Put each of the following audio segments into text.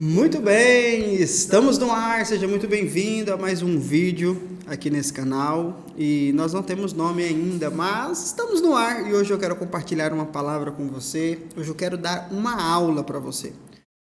Muito bem, estamos no ar, seja muito bem-vindo a mais um vídeo aqui nesse canal. E nós não temos nome ainda, mas estamos no ar e hoje eu quero compartilhar uma palavra com você. Hoje eu quero dar uma aula para você.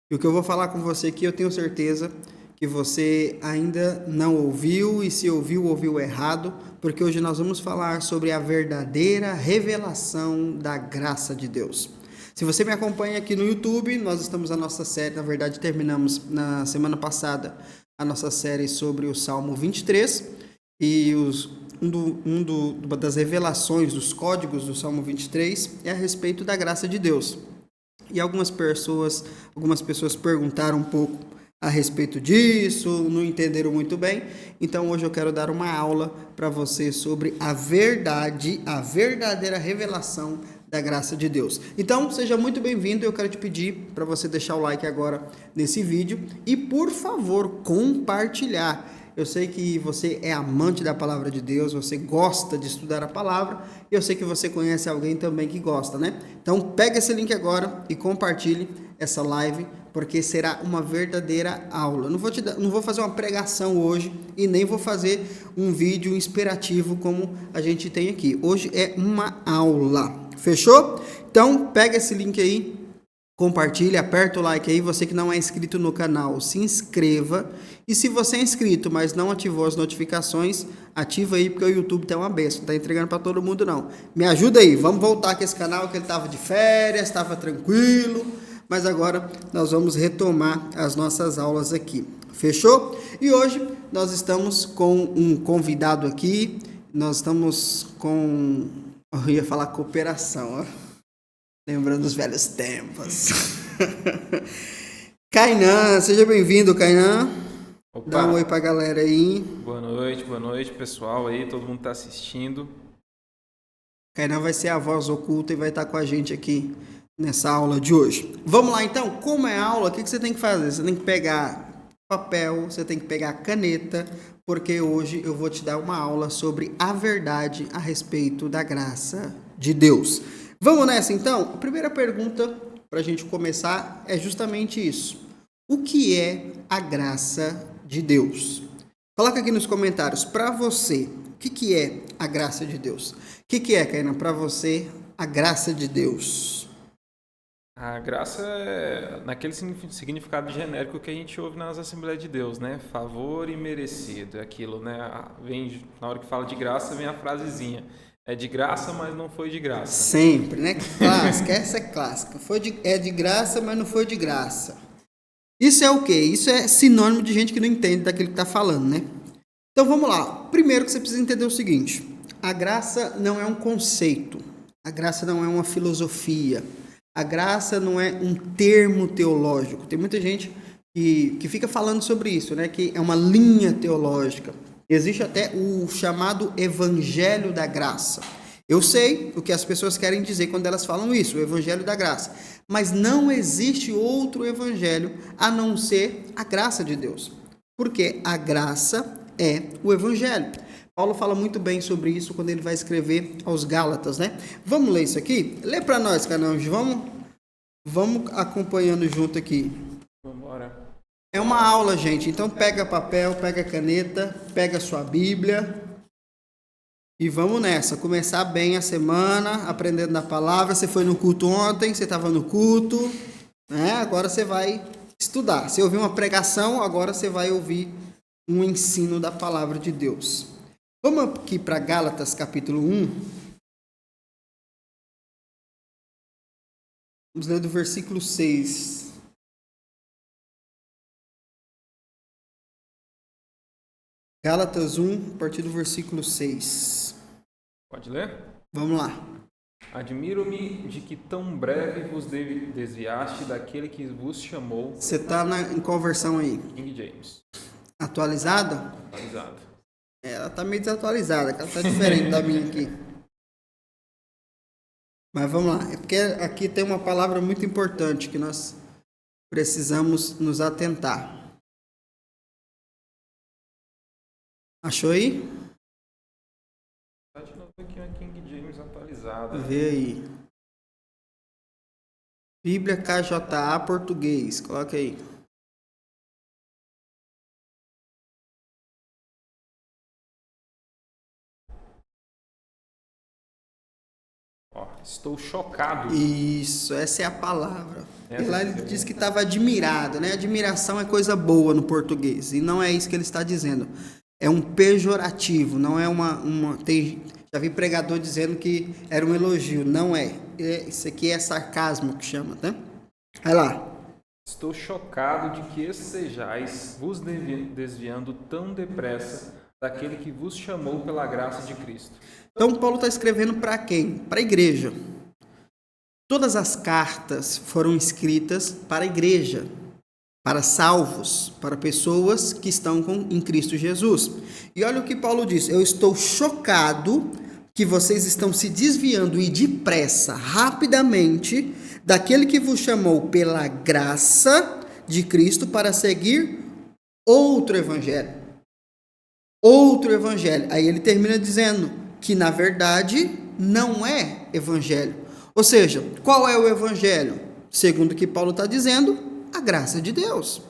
E o que eu vou falar com você aqui, eu tenho certeza que você ainda não ouviu, e se ouviu, ouviu errado, porque hoje nós vamos falar sobre a verdadeira revelação da graça de Deus. Se você me acompanha aqui no YouTube, nós estamos na nossa série, na verdade terminamos na semana passada a nossa série sobre o Salmo 23 e uma das revelações, dos códigos do Salmo 23 é a respeito da graça de Deus. E algumas pessoas perguntaram um pouco a respeito disso, não entenderam muito bem. Então hoje eu quero dar uma aula para você sobre a verdadeira revelação da graça de Deus. Então, seja muito bem-vindo. Eu quero te pedir para você deixar o like agora nesse vídeo e, por favor, compartilhar. Eu sei que você é amante da palavra de Deus, você gosta de estudar a palavra, e eu sei que você conhece alguém também que gosta, né? Então, pega esse link agora e compartilhe essa live, porque será uma verdadeira aula. Eu não vou fazer uma pregação hoje e nem vou fazer um vídeo inspirativo como a gente tem aqui. Hoje é uma aula. Fechou? Então, pega esse link aí, compartilha, aperta o like aí. Você que não é inscrito no canal, se inscreva. E se você é inscrito, mas não ativou as notificações, ativa aí, porque o YouTube tem uma benção. Não tá entregando para todo mundo, não. Me ajuda aí. Vamos voltar com esse canal, que ele estava de férias, estava tranquilo. Mas agora nós vamos retomar as nossas aulas aqui. Fechou? E hoje nós estamos com um convidado aqui. Nós estamos com... Eu ia falar cooperação, ó. Lembrando os velhos tempos. Kainan, seja bem-vindo, Kainan. Opa. Dá um oi pra galera aí. Boa noite, pessoal aí, todo mundo tá assistindo. Kainan vai ser a voz oculta e vai estar com a gente aqui nessa aula de hoje. Vamos lá então, como é aula, o que você tem que fazer? Você tem que pegar papel, você tem que pegar caneta, porque hoje eu vou te dar uma aula sobre a verdade a respeito da graça de Deus. Vamos nessa então? A primeira pergunta para a gente começar é justamente isso. O que é a graça de Deus? Coloca aqui nos comentários, para você, o que é a graça de Deus? O que é, Kainan, para você, a graça de Deus? A graça é naquele significado genérico que a gente ouve nas Assembleias de Deus, né? Favor e merecido, é aquilo, né? Vem, na hora que fala de graça, vem a frasezinha. É de graça, mas não foi de graça. Sempre, né? Clássica, essa é clássica. É de graça, mas não foi de graça. Isso é o quê? Isso é sinônimo de gente que não entende daquilo que está falando, né? Então vamos lá. Primeiro que você precisa entender o seguinte: a graça não é um conceito, a graça não é uma filosofia, a graça não é um termo teológico. Tem muita gente que fica falando sobre isso, né? Que é uma linha teológica. Existe até o chamado Evangelho da Graça. Eu sei o que as pessoas querem dizer quando elas falam isso, o Evangelho da Graça. Mas não existe outro evangelho a não ser a graça de Deus. Porque a graça é o Evangelho. Paulo fala muito bem sobre isso quando ele vai escrever aos Gálatas, né? Vamos ler isso aqui? Lê para nós, canal. Vamos acompanhando junto aqui. Vambora. É uma aula, gente. Então pega papel, pega caneta, pega sua Bíblia e vamos nessa. Começar bem a semana, aprendendo da palavra. Você foi no culto ontem, você estava no culto, né? Agora você vai estudar. Você ouviu uma pregação, agora você vai ouvir um ensino da palavra de Deus. Vamos aqui para Gálatas capítulo 1. Vamos ler do versículo 6. Gálatas 1, a partir do versículo 6. Pode ler? Vamos lá. Admiro-me de que tão breve vos desviaste daquele que vos chamou. Você está em qual versão aí? King James. Atualizada? Atualizado. Ela está meio desatualizada, ela está diferente da minha aqui. Mas vamos lá. É porque aqui tem uma palavra muito importante que nós precisamos nos atentar. Achou aí? Tá de novo aqui uma King James atualizada. Vê aí. Bíblia KJA português. Coloca aí. Estou chocado. Isso, essa é a palavra. E Essa lá é ele a diz que estava admirado, né? Admiração é coisa boa no português. E não é isso que ele está dizendo. É um pejorativo, não é já vi pregador dizendo que era um elogio. Não é. Isso aqui é sarcasmo que chama, né? Vai lá. Estou chocado de que estejais vos desviando tão depressa daquele que vos chamou pela graça de Cristo. Então, Paulo está escrevendo para quem? Para a igreja. Todas as cartas foram escritas para a igreja, para salvos, para pessoas que estão em Cristo Jesus. E olha o que Paulo diz: eu estou chocado que vocês estão se desviando e depressa, rapidamente, daquele que vos chamou pela graça de Cristo para seguir outro evangelho. Outro evangelho. Aí ele termina dizendo que, na verdade, não é evangelho. Ou seja, qual é o evangelho? Segundo o que Paulo está dizendo, a graça de Deus.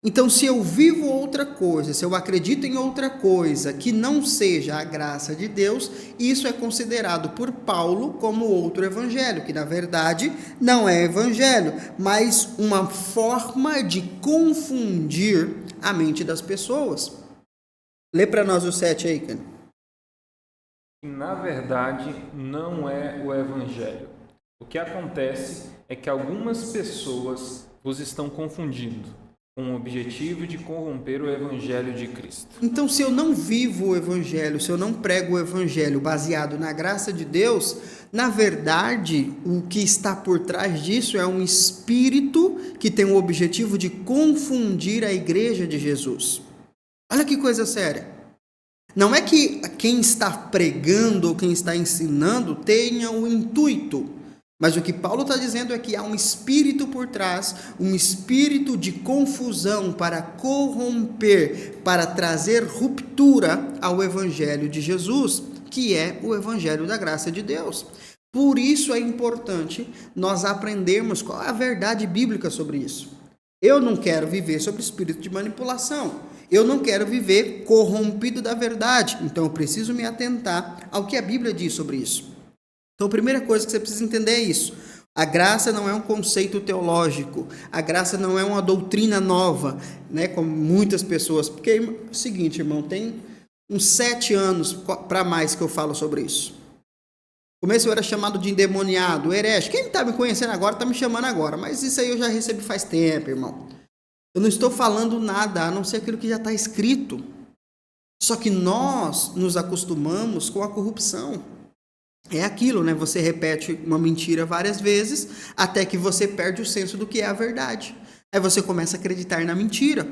Então, se eu vivo outra coisa, se eu acredito em outra coisa que não seja a graça de Deus, isso é considerado por Paulo como outro evangelho, que na verdade não é evangelho, mas uma forma de confundir a mente das pessoas. Lê para nós o 7 aí, Ken. Na verdade, não é o evangelho. O que acontece é que algumas pessoas vos estão confundindo com o objetivo de corromper o evangelho de Cristo. Então, se eu não vivo o evangelho, se eu não prego o evangelho baseado na graça de Deus, na verdade, o que está por trás disso é um espírito que tem o objetivo de confundir a igreja de Jesus. Olha que coisa séria. Não é que quem está pregando ou quem está ensinando tenha o intuito, mas o que Paulo está dizendo é que há um espírito por trás, um espírito de confusão para corromper, para trazer ruptura ao evangelho de Jesus, que é o evangelho da graça de Deus. Por isso é importante nós aprendermos qual é a verdade bíblica sobre isso. Eu não quero viver sob espírito de manipulação. Eu não quero viver corrompido da verdade. Então eu preciso me atentar ao que a Bíblia diz sobre isso. Então, a primeira coisa que você precisa entender é isso. A graça não é um conceito teológico. A graça não é uma doutrina nova, né? Como muitas pessoas. Porque é o seguinte, irmão, tem uns 7 anos para mais que eu falo sobre isso. No começo eu era chamado de endemoniado, herege. Quem está me conhecendo agora está me chamando agora. Mas isso aí eu já recebi faz tempo, irmão. Eu não estou falando nada, a não ser aquilo que já está escrito. Só que nós nos acostumamos com a corrupção. É aquilo, né? Você repete uma mentira várias vezes até que você perde o senso do que é a verdade. Aí você começa a acreditar na mentira.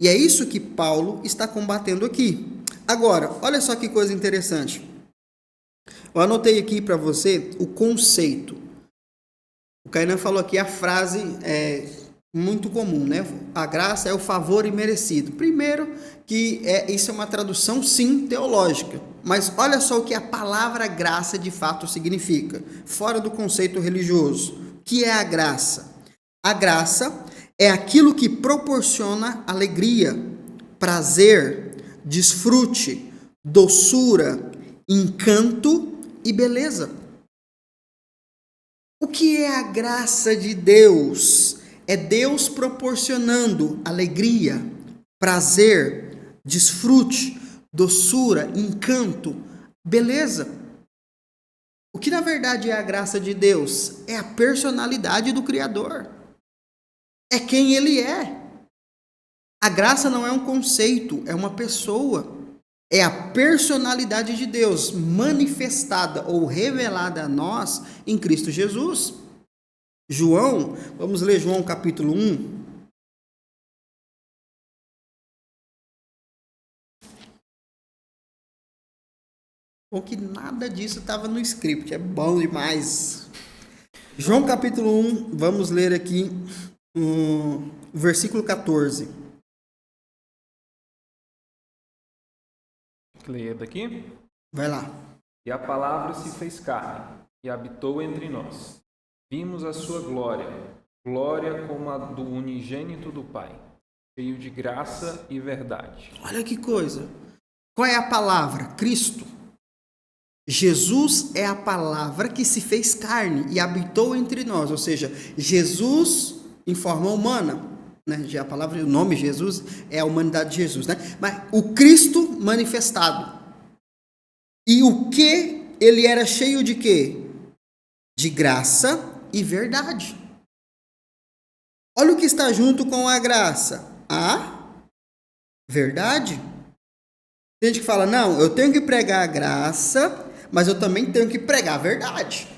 E é isso que Paulo está combatendo aqui. Agora, olha só que coisa interessante. Eu anotei aqui para você o conceito. O Kainan falou aqui a frase muito comum, né? A graça é o favor imerecido. Primeiro, que isso é uma tradução, sim, teológica. Mas olha só o que a palavra graça de fato significa, fora do conceito religioso. O que é a graça? A graça é aquilo que proporciona alegria, prazer, desfrute, doçura, encanto e beleza. O que é a graça de Deus? É Deus proporcionando alegria, prazer, desfrute, doçura, encanto, beleza. O que na verdade é a graça de Deus? É a personalidade do Criador. É quem Ele é. A graça não é um conceito, é uma pessoa. É a personalidade de Deus manifestada ou revelada a nós em Cristo Jesus. João, vamos ler João capítulo 1. Ou que nada disso estava no script, é bom demais. João capítulo 1, vamos ler aqui o versículo 14. Leia daqui. Vai lá. E a palavra se fez carne e habitou entre nós. Vimos a sua glória, glória como a do unigênito do Pai, cheio de graça e verdade. Olha que coisa. Qual é a palavra? Cristo. Jesus é a palavra que se fez carne e habitou entre nós, ou seja, Jesus em forma humana, né? Já a palavra, o nome Jesus é a humanidade de Jesus, né? Mas o Cristo manifestado. E o que ele era cheio de quê? De graça e verdade. Olha o que está junto com a graça. A verdade. Tem gente que fala, não, eu tenho que pregar a graça, mas eu também tenho que pregar a verdade.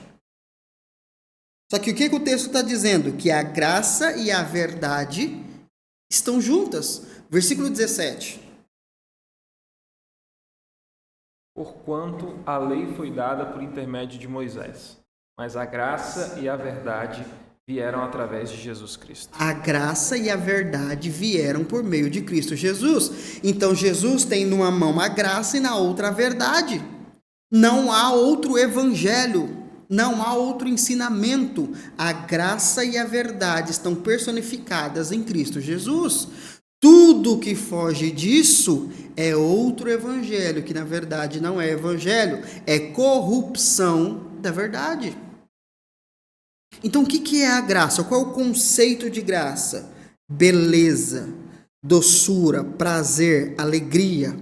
Só que o que o texto está dizendo? Que a graça e a verdade estão juntas. Versículo 17. Porquanto a lei foi dada por intermédio de Moisés, mas a graça e a verdade vieram através de Jesus Cristo. A graça e a verdade vieram por meio de Cristo Jesus. Então Jesus tem numa mão a graça e na outra a verdade. Não há outro evangelho, não há outro ensinamento. A graça e a verdade estão personificadas em Cristo Jesus. Tudo que foge disso é outro evangelho, que na verdade não é evangelho, é corrupção da verdade. Então, o que é a graça? Qual é o conceito de graça? Beleza, doçura, prazer, alegria.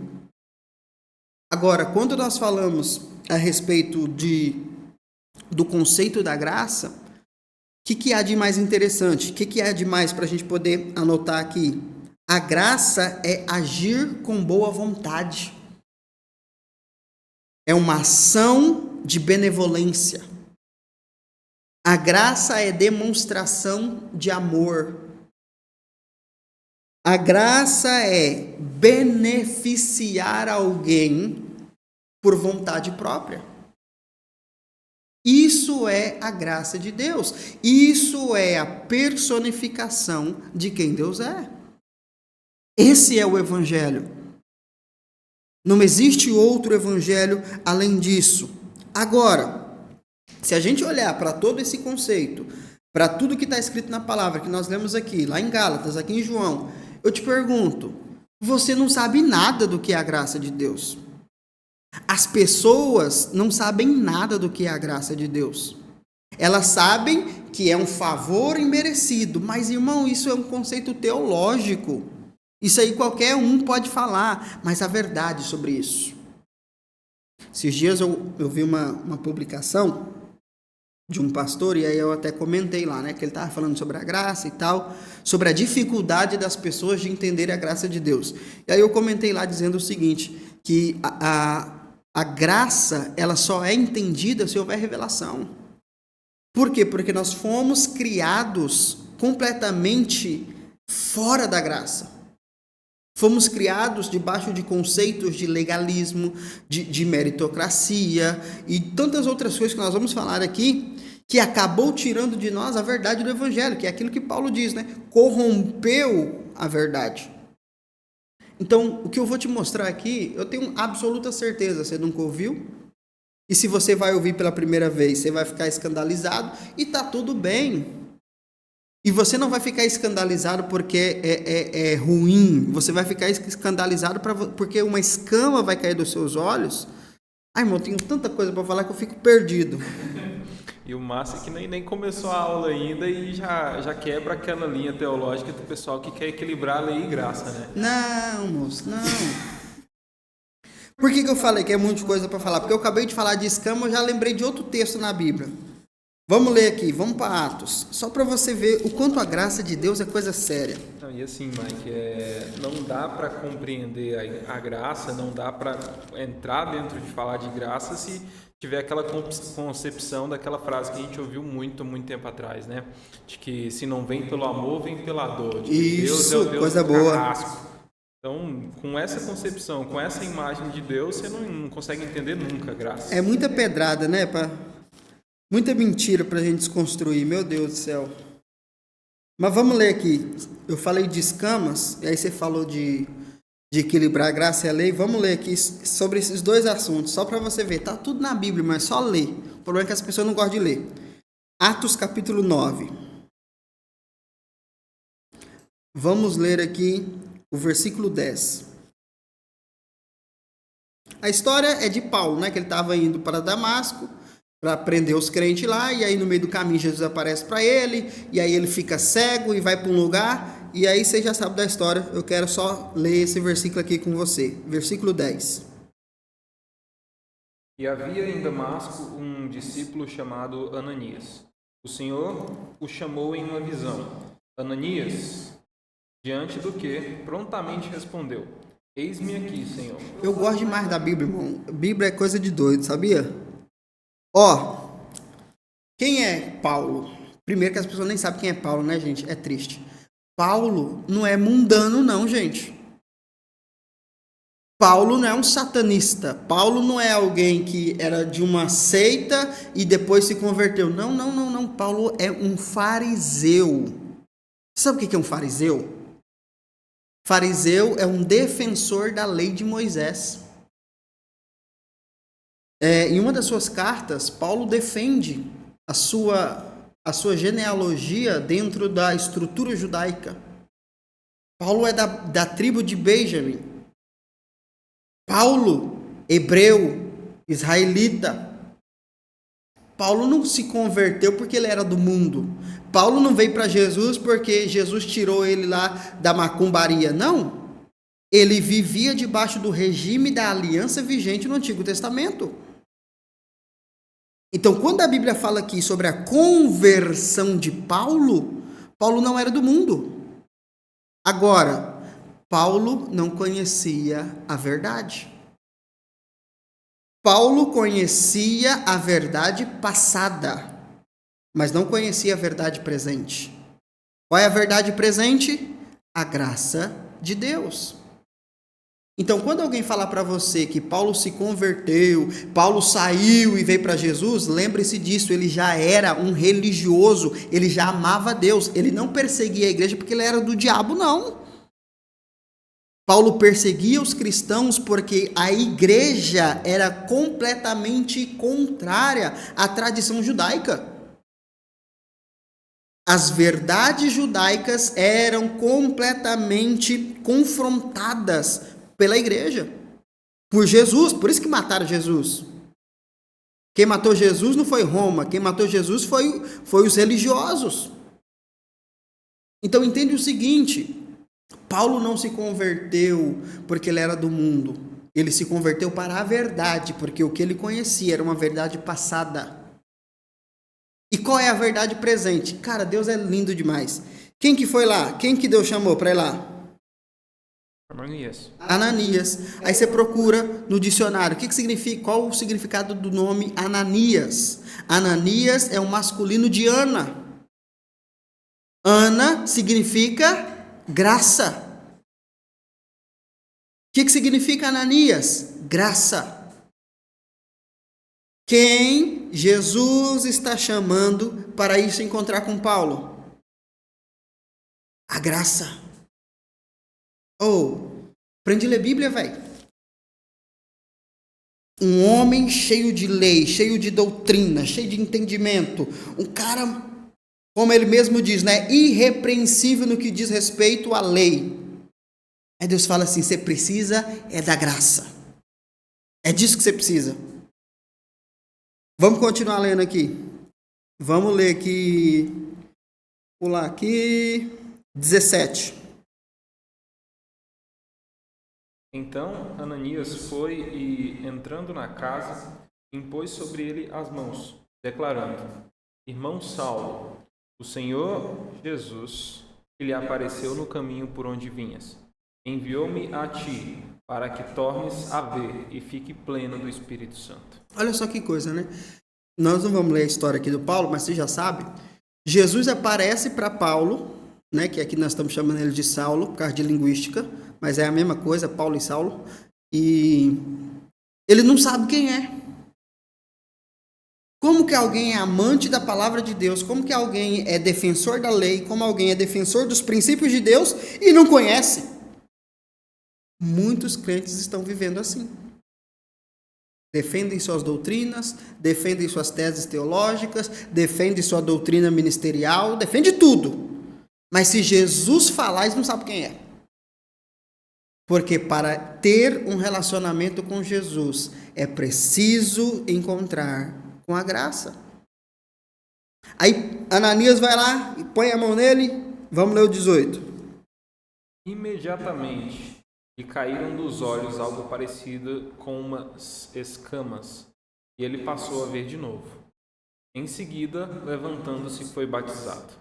Agora, quando nós falamos a respeito do conceito da graça, o que há de mais interessante? O que há de mais para a gente poder anotar aqui? A graça é agir com boa vontade. É uma ação de benevolência. A graça é demonstração de amor. A graça é beneficiar alguém por vontade própria. Isso é a graça de Deus. Isso é a personificação de quem Deus é. Esse é o evangelho. Não existe outro evangelho além disso. Agora, se a gente olhar para todo esse conceito, para tudo que está escrito na palavra, que nós lemos aqui, lá em Gálatas, aqui em João, eu te pergunto, você não sabe nada do que é a graça de Deus. As pessoas não sabem nada do que é a graça de Deus. Elas sabem que é um favor imerecido, mas, irmão, isso é um conceito teológico. Isso aí qualquer um pode falar, mas a verdade sobre isso. Esses dias eu vi uma publicação de um pastor, e aí eu até comentei lá, né, que ele estava falando sobre a graça e tal, sobre a dificuldade das pessoas de entender a graça de Deus. E aí eu comentei lá dizendo o seguinte, que a graça, ela só é entendida se houver revelação. Por quê? Porque nós fomos criados completamente fora da graça. Fomos criados debaixo de conceitos de legalismo, de meritocracia e tantas outras coisas que nós vamos falar aqui, que acabou tirando de nós a verdade do evangelho, que é aquilo que Paulo diz, né? Corrompeu a verdade. Então, o que eu vou te mostrar aqui, eu tenho absoluta certeza, você nunca ouviu? E se você vai ouvir pela primeira vez, você vai ficar escandalizado e tá tudo bem. E você não vai ficar escandalizado porque é ruim. Você vai ficar escandalizado porque uma escama vai cair dos seus olhos. Ai, irmão, eu tenho tanta coisa para falar que eu fico perdido. E o massa é que nem começou a aula ainda e já quebra aquela linha teológica do pessoal que quer equilibrar a lei e graça, né? Não, moço, não. Por que eu falei que é muita coisa para falar? Porque eu acabei de falar de escama, eu já lembrei de outro texto na Bíblia. Vamos ler aqui, vamos para Atos, só para você ver o quanto a graça de Deus é coisa séria. Não, e assim, Mike, não dá para compreender a graça, não dá para entrar dentro de falar de graça se tiver aquela concepção daquela frase que a gente ouviu muito tempo atrás, né? De que se não vem pelo amor, vem pela dor. De que Isso, Deus é o Deus coisa do boa. carrasco. Então, com essa concepção, com essa imagem de Deus, você não consegue entender nunca a graça. É muita pedrada, né, pá? Muita mentira para a gente desconstruir, meu Deus do céu. Mas vamos ler aqui. Eu falei de escamas, e aí você falou de equilibrar a graça e a lei. Vamos ler aqui sobre esses dois assuntos, só para você ver. Tá tudo na Bíblia, mas só ler. O problema é que as pessoas não gostam de ler. Atos capítulo 9. Vamos ler aqui o versículo 10. A história é de Paulo, né? Que ele estava indo para Damasco para prender os crentes lá, e aí no meio do caminho Jesus aparece para ele, e aí ele fica cego e vai para um lugar, e aí você já sabe da história. Eu quero só ler esse versículo aqui com você. Versículo 10. E havia em Damasco um discípulo chamado Ananias. O Senhor o chamou em uma visão. Ananias, diante do que, prontamente respondeu: Eis-me aqui, Senhor. Eu gosto demais da Bíblia, irmão. Bíblia é coisa de doido, sabia? Ó, quem é Paulo? Primeiro que as pessoas nem sabem quem é Paulo, né, gente? É triste. Paulo não é mundano, não, gente. Paulo não é um satanista. Paulo não é alguém que era de uma seita e depois se converteu. Não, não, não, não. Paulo é um fariseu. Sabe o que é um fariseu? Fariseu é um defensor da lei de Moisés. Em uma das suas cartas, Paulo defende a sua genealogia dentro da estrutura judaica. Paulo é da tribo de Benjamim. Paulo, hebreu, israelita. Paulo não se converteu porque ele era do mundo. Paulo não veio para Jesus porque Jesus tirou ele lá da macumbaria. Não. Ele vivia debaixo do regime da aliança vigente no Antigo Testamento. Então, quando a Bíblia fala aqui sobre a conversão de Paulo, Paulo não era do mundo. Agora, Paulo não conhecia a verdade. Paulo conhecia a verdade passada, mas não conhecia a verdade presente. Qual é a verdade presente? A graça de Deus. Então, quando alguém falar para você que Paulo se converteu, Paulo saiu e veio para Jesus, lembre-se disso, ele já era um religioso, ele já amava Deus, ele não perseguia a igreja porque ele era do diabo, não. Paulo perseguia os cristãos porque a igreja era completamente contrária à tradição judaica. As verdades judaicas eram completamente confrontadas pela igreja, por Jesus, por isso que mataram Jesus. Quem matou Jesus não foi Roma, quem matou Jesus foi os religiosos. Então entende o seguinte, Paulo não se converteu porque ele era do mundo, ele se converteu para a verdade, porque o que ele conhecia era uma verdade passada. E qual é a verdade presente? Cara, Deus é lindo demais. Quem que foi lá? Quem que Deus chamou para ir lá? Ananias. Aí você procura no dicionário. O que significa? Qual o significado do nome Ananias? Ananias é o masculino de Ana. Ana significa graça. O que significa Ananias? Graça. Quem Jesus está chamando para ir se encontrar com Paulo? A graça. Aprende a ler Bíblia, velho. Um homem cheio de lei, cheio de doutrina, cheio de entendimento. Um cara, como ele mesmo diz, né? Irrepreensível no que diz respeito à lei. Aí Deus fala assim, você precisa da graça. É disso que você precisa. Vamos continuar lendo aqui. Vamos ler aqui. Pular aqui. 17. Então Ananias foi e, entrando na casa, impôs sobre ele as mãos, declarando: Irmão Saulo, o Senhor Jesus, que lhe apareceu no caminho por onde vinhas, enviou-me a ti, para que tornes a ver e fique pleno do Espírito Santo. Olha só que coisa, né? Nós não vamos ler a história aqui do Paulo, mas você já sabe. Jesus aparece para Paulo, né, que aqui nós estamos chamando ele de Saulo, por causa de linguística, mas é a mesma coisa, Paulo e Saulo, e ele não sabe quem é. Como que alguém é amante da palavra de Deus, como que alguém é defensor da lei, como alguém é defensor dos princípios de Deus e não conhece? Muitos crentes estão vivendo assim. Defendem suas doutrinas, defendem suas teses teológicas, defendem sua doutrina ministerial, defende tudo. Mas se Jesus falar, eles não sabem quem é. Porque para ter um relacionamento com Jesus, é preciso encontrar com a graça. Aí Ananias vai lá e põe a mão nele. Vamos ler o 18. Imediatamente lhe caíram dos olhos algo parecido com umas escamas, e ele passou a ver de novo. Em seguida, levantando-se, foi batizado.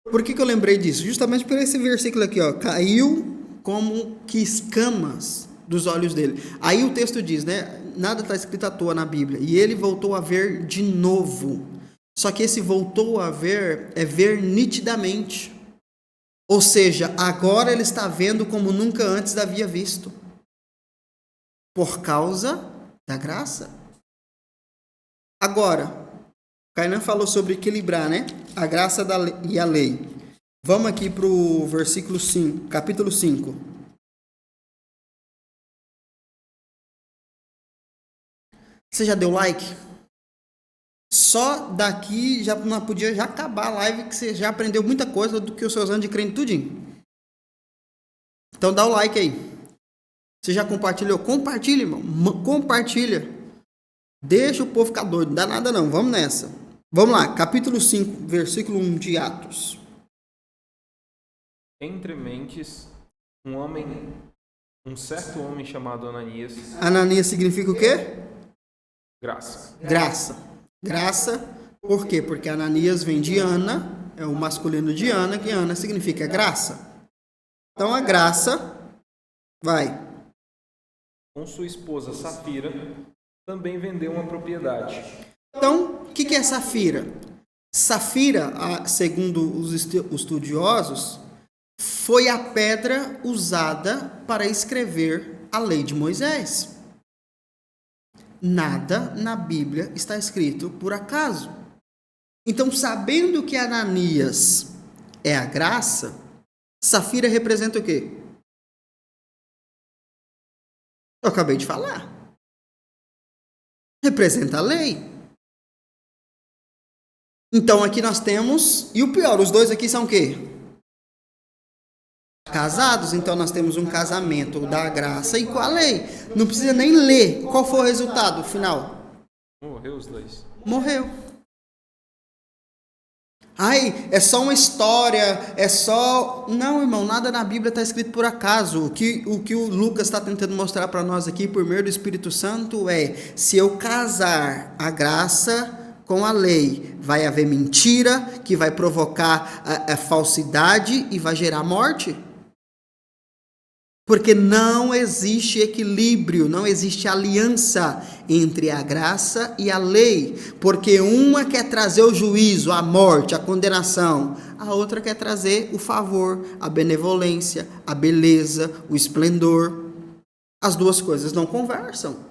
Por que eu lembrei disso? Justamente por esse versículo aqui, ó. Caiu como que escamas dos olhos dele. Aí o texto diz, né? Nada está escrito à toa na Bíblia. E ele voltou a ver de novo. Só que esse voltou a ver é ver nitidamente. Ou seja, agora ele está vendo como nunca antes havia visto. Por causa da graça. Agora, Kainan falou sobre equilibrar, né? A graça e a lei. Vamos aqui para o versículo 5, capítulo 5. Você já deu like? Só daqui já não podia já acabar a live, que você já aprendeu muita coisa do que os seus anos de crente tudinho. Então dá o like aí. Você já compartilhou? Compartilha, irmão. Compartilha. Deixa o povo ficar doido. Não dá nada não. Vamos nessa. Vamos lá. Capítulo 5, versículo 1 de Atos. Entre mentes, um certo homem chamado Ananias. Ananias significa o quê? Graça. Graça, por quê? Porque Ananias vem de Ana, é o masculino de Ana, que Ana significa graça. Então a graça vai. Com sua esposa Safira, também vendeu uma propriedade. Então, o que é Safira? Safira, segundo os estudiosos, foi a pedra usada para escrever a lei de Moisés. Nada na Bíblia está escrito por acaso. Então, sabendo que Ananias é a graça, Safira representa o quê? Eu acabei de falar. Representa a lei. Então, aqui nós temos... E o pior, os dois aqui são o quê? Casados. Então, nós temos um casamento da graça e com a lei. Não precisa nem ler. Qual foi o resultado final? Morreu os dois. Morreu. Ai, é só uma história, é só... Não, irmão, nada na Bíblia está escrito por acaso. O que o Lucas está tentando mostrar para nós aqui, por meio do Espírito Santo, é: se eu casar a graça com a lei, vai haver mentira, que vai provocar a falsidade e vai gerar morte. Porque não existe equilíbrio, não existe aliança entre a graça e a lei. Porque uma quer trazer o juízo, a morte, a condenação. A outra quer trazer o favor, a benevolência, a beleza, o esplendor. As duas coisas não conversam.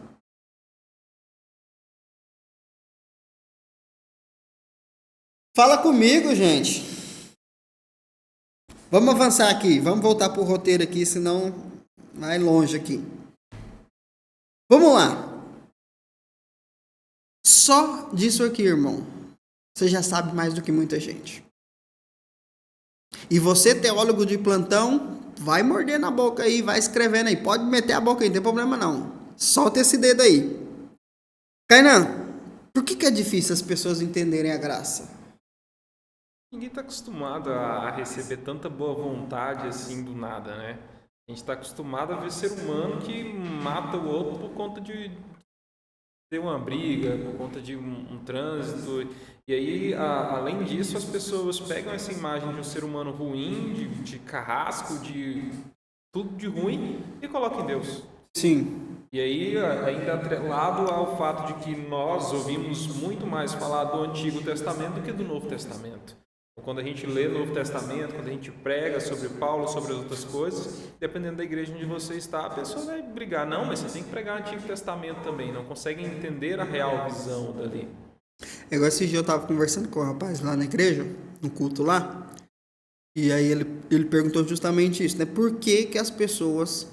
Fala comigo, gente. Vamos avançar aqui, vamos voltar para o roteiro aqui, senão vai longe aqui. Vamos lá. Só disso aqui, irmão, você já sabe mais do que muita gente. E você, teólogo de plantão, vai morder na boca aí, vai escrevendo aí. Pode meter a boca aí, não tem problema não. Solta esse dedo aí. Kainan, por que é difícil as pessoas entenderem a graça? Ninguém está acostumado a receber tanta boa vontade assim do nada, né? A gente está acostumado a ver ser humano que mata o outro por conta de ter uma briga, por conta de um trânsito. E aí, além disso, as pessoas pegam essa imagem de um ser humano ruim, de carrasco, de tudo de ruim, e colocam em Deus. Sim. E aí, ainda atrelado ao fato de que nós ouvimos muito mais falar do Antigo Testamento do que do Novo Testamento. Quando a gente lê o Novo Testamento, quando a gente prega sobre Paulo, sobre as outras coisas, dependendo da igreja onde você está, a pessoa vai brigar. Não, mas você tem que pregar o Antigo Testamento também. Não conseguem entender a real visão dali. Igual esse dia eu estava conversando com o rapaz lá na igreja, no culto lá, e aí ele perguntou justamente isso, né? Por que as pessoas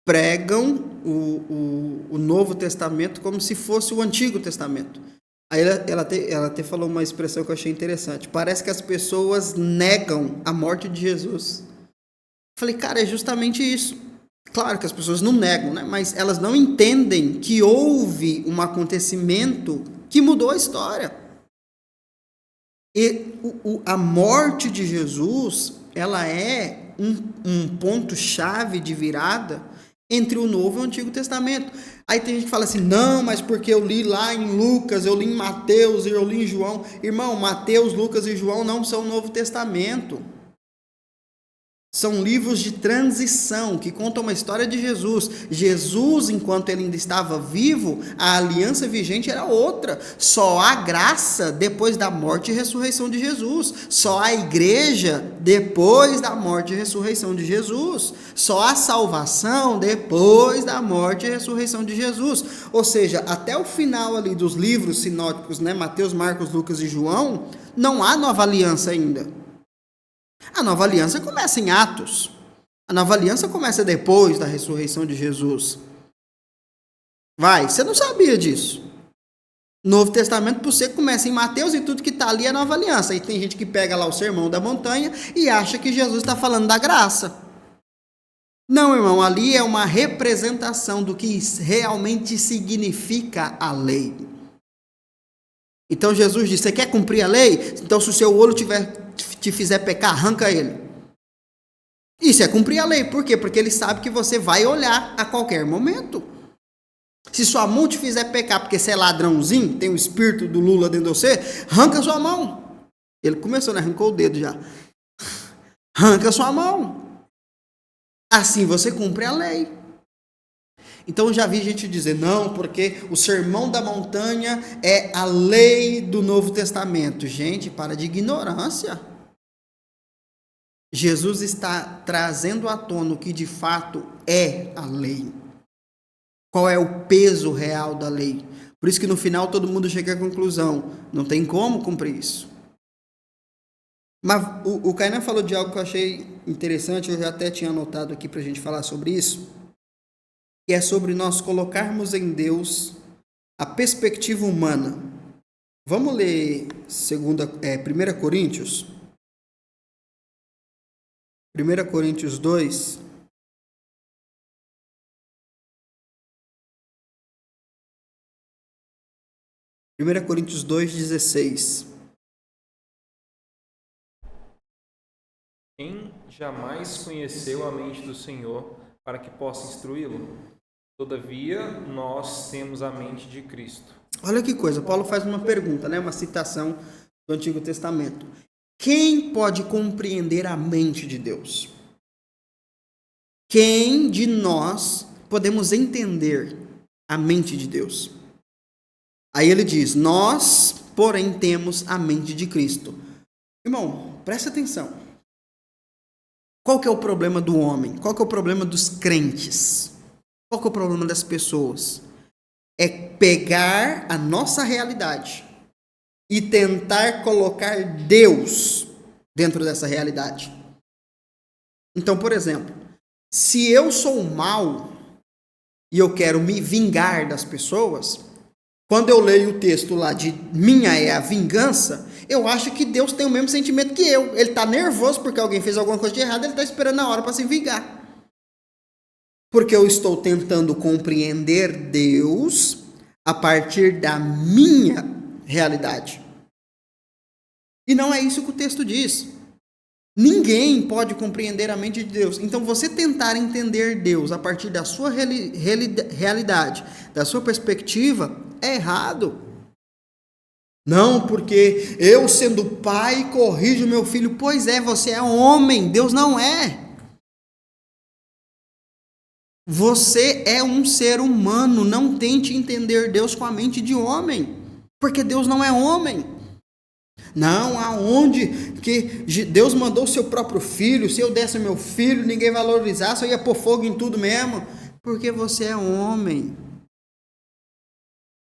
pregam o Novo Testamento como se fosse o Antigo Testamento? Aí ela até falou uma expressão que eu achei interessante. Parece que as pessoas negam a morte de Jesus. Falei, cara, é justamente isso. Claro que as pessoas não negam, né? Mas elas não entendem que houve um acontecimento que mudou a história. E a morte de Jesus, ela é um ponto-chave de virada entre o Novo e o Antigo Testamento. Aí tem gente que fala assim, não, mas porque eu li lá em Lucas, eu li em Mateus, eu li em João. Irmão, Mateus, Lucas e João não são o Novo Testamento. São livros de transição que contam uma história de Jesus. Jesus, enquanto ele ainda estava vivo, a aliança vigente era outra. Só há graça depois da morte e ressurreição de Jesus. Só há igreja depois da morte e ressurreição de Jesus. Só há salvação depois da morte e ressurreição de Jesus. Ou seja, até o final ali dos livros sinóticos, né, Mateus, Marcos, Lucas e João, não há nova aliança ainda. A nova aliança começa em Atos. A nova aliança começa depois da ressurreição de Jesus. Você não sabia disso. Novo Testamento, por você, começa em Mateus e tudo que está ali é nova aliança. Aí tem gente que pega lá o Sermão da Montanha e acha que Jesus está falando da graça. Não, irmão, ali é uma representação do que realmente significa a lei. Então Jesus disse, você quer cumprir a lei? Então se o seu olho te fizer pecar, arranca ele. Isso é cumprir a lei. Por quê? Porque ele sabe que você vai olhar a qualquer momento. Se sua mão te fizer pecar porque você é ladrãozinho, tem o espírito do Lula dentro de você, arranca sua mão. Ele começou, né? Arrancou o dedo já. Arranca sua mão. Assim você cumpre a lei. Então já vi gente dizer, não, porque o Sermão da Montanha é a lei do Novo Testamento. Gente, para de ignorância. Jesus está trazendo à tona o que de fato é a lei. Qual é o peso real da lei? Por isso que no final todo mundo chega à conclusão, não tem como cumprir isso. Mas o Kainan falou de algo que eu achei interessante, eu já até tinha anotado aqui para a gente falar sobre isso, que é sobre nós colocarmos em Deus a perspectiva humana. Vamos ler 1 Coríntios? 1 Coríntios 2. Primeira Coríntios 2:16. Quem jamais conheceu a mente do Senhor para que possa instruí-lo? Todavia, nós temos a mente de Cristo. Olha que coisa, Paulo faz uma pergunta, né? Uma citação do Antigo Testamento. Quem pode compreender a mente de Deus? Quem de nós podemos entender a mente de Deus? Aí ele diz, nós, porém, temos a mente de Cristo. Irmão, presta atenção. Qual que é o problema do homem? Qual que é o problema dos crentes? Qual que é o problema das pessoas? É pegar a nossa realidade e tentar colocar Deus dentro dessa realidade. Então, por exemplo, se eu sou mal e eu quero me vingar das pessoas, quando eu leio o texto lá de minha é a vingança, eu acho que Deus tem o mesmo sentimento que eu. Ele está nervoso porque alguém fez alguma coisa de errado, ele está esperando a hora para se vingar. Porque eu estou tentando compreender Deus a partir da minha realidade. E não é isso que o texto diz. Ninguém pode compreender a mente de Deus. Então, você tentar entender Deus a partir da sua realidade, da sua perspectiva, é errado. Não, porque eu, sendo pai, corrijo meu filho. Pois é, você é homem, Deus não é. Você é um ser humano, não tente entender Deus com a mente de homem, porque Deus não é homem. Não, aonde que Deus mandou o seu próprio filho, se eu desse meu filho, ninguém valorizar, só ia pôr fogo em tudo mesmo, porque você é homem.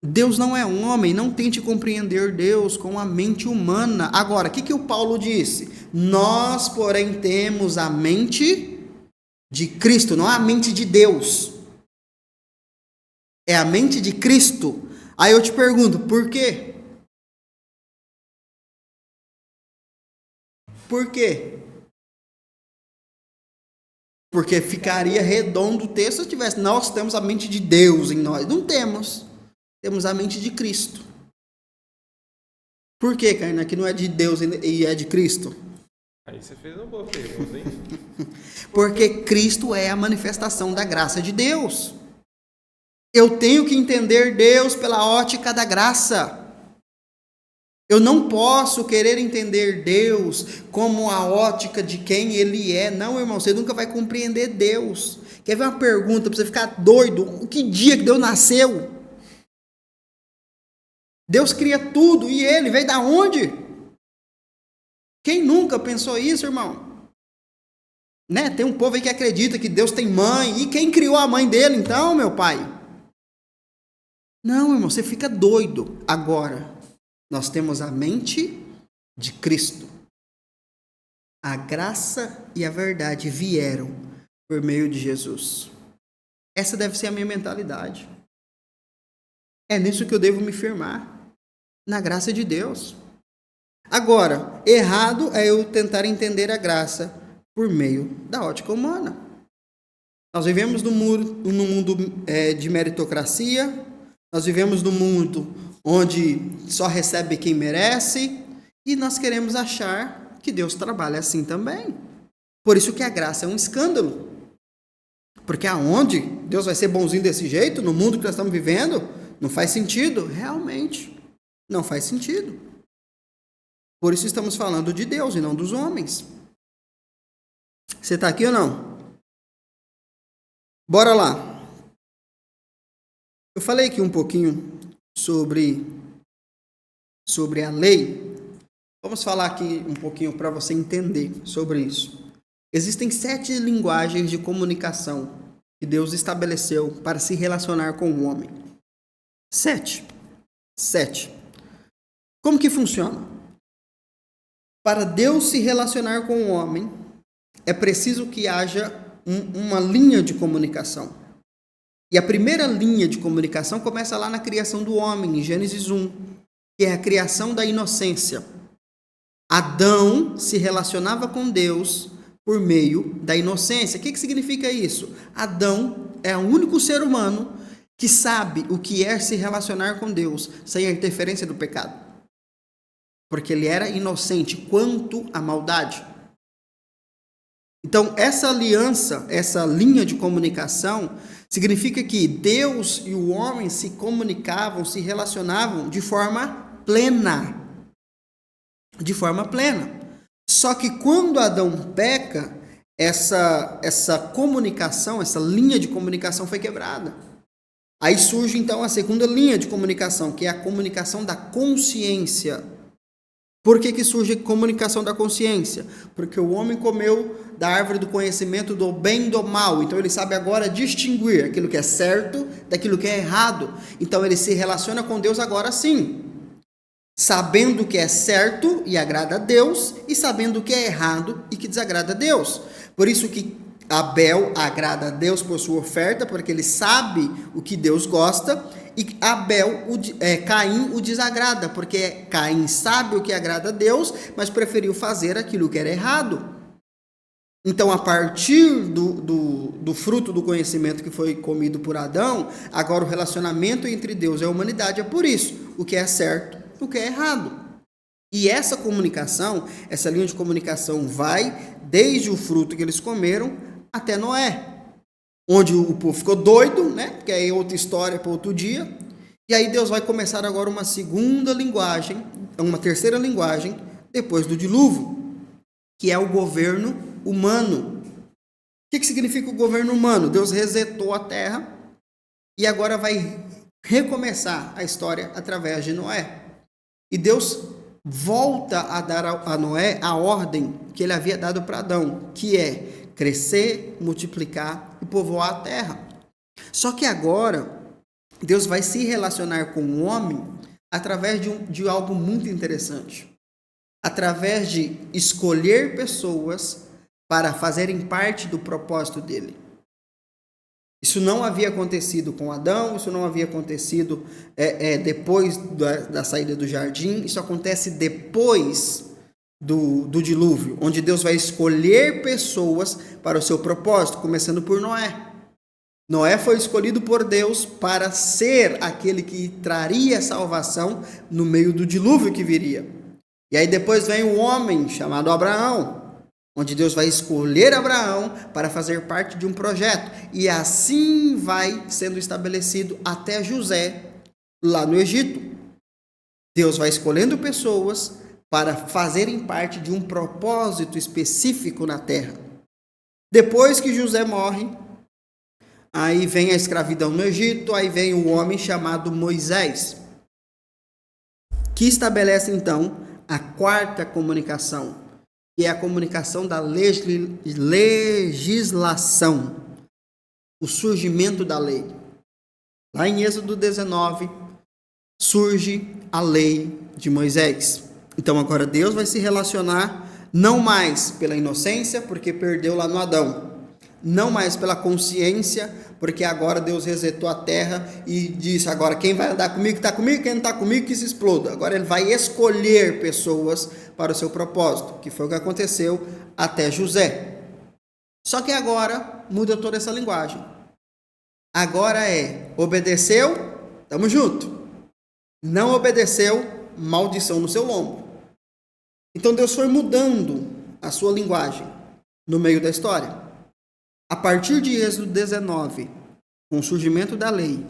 Deus não é homem, não tente compreender Deus com a mente humana. Agora, o que o Paulo disse? Nós, porém, temos a mente de Cristo, não é a mente de Deus. É a mente de Cristo. Aí eu te pergunto, por quê? Por quê? Porque ficaria redondo o texto se tivesse, nós temos a mente de Deus em nós. Não temos. Temos a mente de Cristo. Por que, Kainan, que não é de Deus e é de Cristo? Aí você fez uma boa pergunta, hein? Porque Cristo é a manifestação da graça de Deus. Eu tenho que entender Deus pela ótica da graça. Eu não posso querer entender Deus como a ótica de quem Ele é. Não, irmão, você nunca vai compreender Deus. Quer ver uma pergunta para você ficar doido? Que dia que Deus nasceu? Deus cria tudo e Ele veio da onde? Quem nunca pensou isso, irmão? Né? Tem um povo aí que acredita que Deus tem mãe. E quem criou a mãe dele, então, meu pai? Não, irmão, você fica doido. Agora, nós temos a mente de Cristo. A graça e a verdade vieram por meio de Jesus. Essa deve ser a minha mentalidade. É nisso que eu devo me firmar. Na graça de Deus. Agora, errado é eu tentar entender a graça por meio da ótica humana. Nós vivemos num mundo de meritocracia. Nós vivemos num mundo onde só recebe quem merece, e nós queremos achar que Deus trabalha assim também. Por isso que a graça é um escândalo. Porque aonde Deus vai ser bonzinho desse jeito, no mundo que nós estamos vivendo, não faz sentido. Realmente, não faz sentido. Por isso estamos falando de Deus e não dos homens. Você está aqui ou não? Bora lá. Eu falei aqui um pouquinho sobre a lei. Vamos falar aqui um pouquinho para você entender sobre isso. Existem 7 linguagens de comunicação que Deus estabeleceu para se relacionar com o homem. 7. Como que funciona? Para Deus se relacionar com o homem, é preciso que haja uma linha de comunicação. E a primeira linha de comunicação começa lá na criação do homem, em Gênesis 1, que é a criação da inocência. Adão se relacionava com Deus por meio da inocência. O que significa isso? Adão é o único ser humano que sabe o que é se relacionar com Deus sem a interferência do pecado. Porque ele era inocente quanto à maldade. Então, essa aliança, essa linha de comunicação, significa que Deus e o homem se comunicavam, se relacionavam de forma plena. De forma plena. Só que quando Adão peca, essa comunicação, essa linha de comunicação foi quebrada. Aí surge então a segunda linha de comunicação, que é a comunicação da consciência. Por que surge a comunicação da consciência? Porque o homem comeu da árvore do conhecimento do bem e do mal. Então ele sabe agora distinguir aquilo que é certo daquilo que é errado. Então ele se relaciona com Deus agora sim. Sabendo o que é certo e agrada a Deus, e sabendo o que é errado e que desagrada a Deus. Por isso que Abel agrada a Deus por sua oferta, porque ele sabe o que Deus gosta, e Caim o desagrada, porque Caim sabe o que agrada a Deus, mas preferiu fazer aquilo que era errado. Então, a partir do fruto do conhecimento que foi comido por Adão, agora o relacionamento entre Deus e a humanidade é por isso, o que é certo, o que é errado. E essa comunicação, essa linha de comunicação vai desde o fruto que eles comeram até Noé, onde o povo ficou doido, né? Que é outra história para outro dia. E aí Deus vai começar agora uma segunda linguagem, uma terceira linguagem, depois do dilúvio, que é o governo humano. O que significa o governo humano? Deus resetou a terra e agora vai recomeçar a história através de Noé. E Deus volta a dar a Noé a ordem que ele havia dado para Adão, que é crescer, multiplicar e povoar a terra. Só que agora, Deus vai se relacionar com o homem através de algo muito interessante. Através de escolher pessoas para fazerem parte do propósito dele. Isso não havia acontecido com Adão, isso não havia acontecido depois da saída do jardim, isso acontece depois do dilúvio, onde Deus vai escolher pessoas para o seu propósito, começando por Noé. Noé foi escolhido por Deus para ser aquele que traria salvação no meio do dilúvio que viria. E aí depois vem o homem chamado Abraão, onde Deus vai escolher Abraão para fazer parte de um projeto. E assim vai sendo estabelecido até José, lá no Egito. Deus vai escolhendo pessoas para fazerem parte de um propósito específico na terra. Depois que José morre, aí vem a escravidão no Egito, aí vem o homem chamado Moisés, que estabelece então a quarta comunicação, que é a comunicação da legislação, o surgimento da lei. Lá em Êxodo 19, surge a lei de Moisés. Então agora Deus vai se relacionar não mais pela inocência, porque perdeu lá no Adão. Não mais pela consciência, porque agora Deus resetou a terra e disse, agora quem vai andar comigo está comigo, quem não está comigo que se exploda. Agora ele vai escolher pessoas para o seu propósito, que foi o que aconteceu até José. Só que agora muda toda essa linguagem. Agora obedeceu, estamos juntos. Não obedeceu, maldição no seu lombo. Então Deus foi mudando a sua linguagem no meio da história. A partir de Êxodo 19, com o surgimento da lei,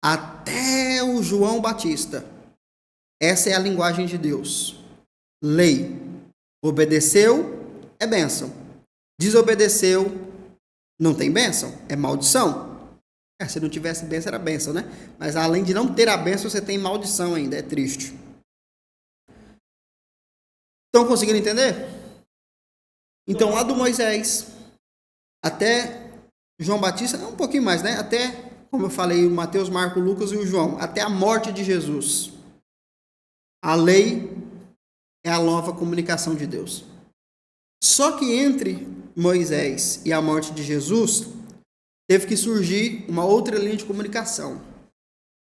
até o João Batista, essa é a linguagem de Deus. Lei. Obedeceu, é bênção. Desobedeceu, não tem bênção, é maldição. Se não tivesse bênção, era bênção, né? Mas além de não ter a bênção, você tem maldição ainda, é triste. Estão conseguindo entender? Então, lá do Moisés até João Batista, um pouquinho mais, né? Até, como eu falei, o Mateus, Marcos, Lucas e o João, até a morte de Jesus. A lei é a nova comunicação de Deus. Só que entre Moisés e a morte de Jesus, teve que surgir uma outra linha de comunicação,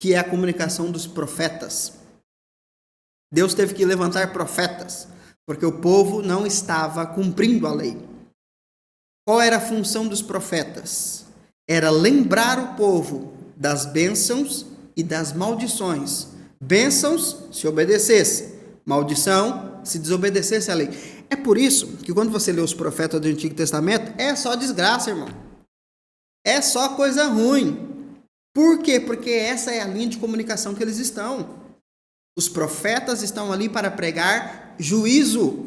que é a comunicação dos profetas. Deus teve que levantar profetas, porque o povo não estava cumprindo a lei. Qual era a função dos profetas? Era lembrar o povo das bênçãos e das maldições. Bênçãos, se obedecesse. Maldição, se desobedecesse a lei. É por isso que quando você lê os profetas do Antigo Testamento, é só desgraça, irmão. É só coisa ruim. Por quê? Porque essa é a linha de comunicação que eles estão. Os profetas estão ali para pregar juízo.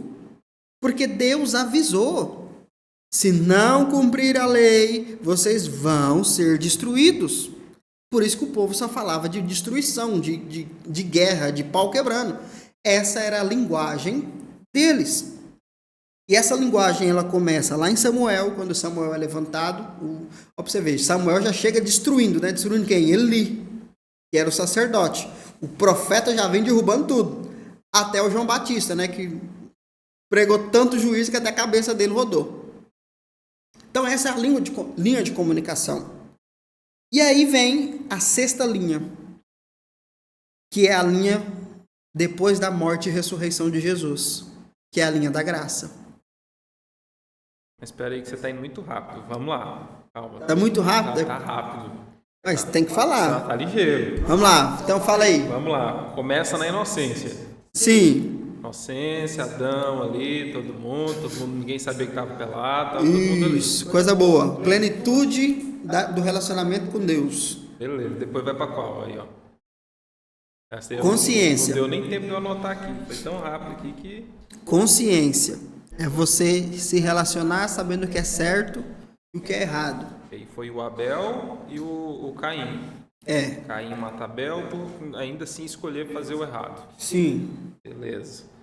Porque Deus avisou. Se não cumprir a lei, vocês vão ser destruídos. Por isso que o povo só falava de destruição, de guerra, de pau quebrando. Essa era a linguagem deles. E essa linguagem ela começa lá em Samuel, quando Samuel é levantado. Ó, pra você ver, Samuel já chega destruindo, né? Destruindo quem? Eli, que era o sacerdote. O profeta já vem derrubando tudo. Até o João Batista, né? Que pregou tanto juízo que até a cabeça dele rodou. Então essa é a linha de comunicação. E aí vem a sexta linha, que é a linha depois da morte e ressurreição de Jesus, que é a linha da graça. Mas espera aí que você está indo muito rápido. Vamos lá. Calma. Tá muito rápido? Tá rápido. Mas tem que falar. Tá ligeiro. Vamos lá, então fala aí. Vamos lá. Começa na inocência. Sim. Inocência, Adão ali, todo mundo, ninguém sabia que estava pelado, todo mundo ali. Isso, coisa boa. Plenitude do relacionamento com Deus. Beleza, depois vai para qual aí, ó? Consciência. Não deu nem tempo de eu anotar aqui, foi tão rápido aqui que... Consciência é você se relacionar sabendo o que é certo e o que é errado. E foi o Abel e o Caim. Caim mata Abel por ainda assim escolher fazer o errado. Sim. Beleza.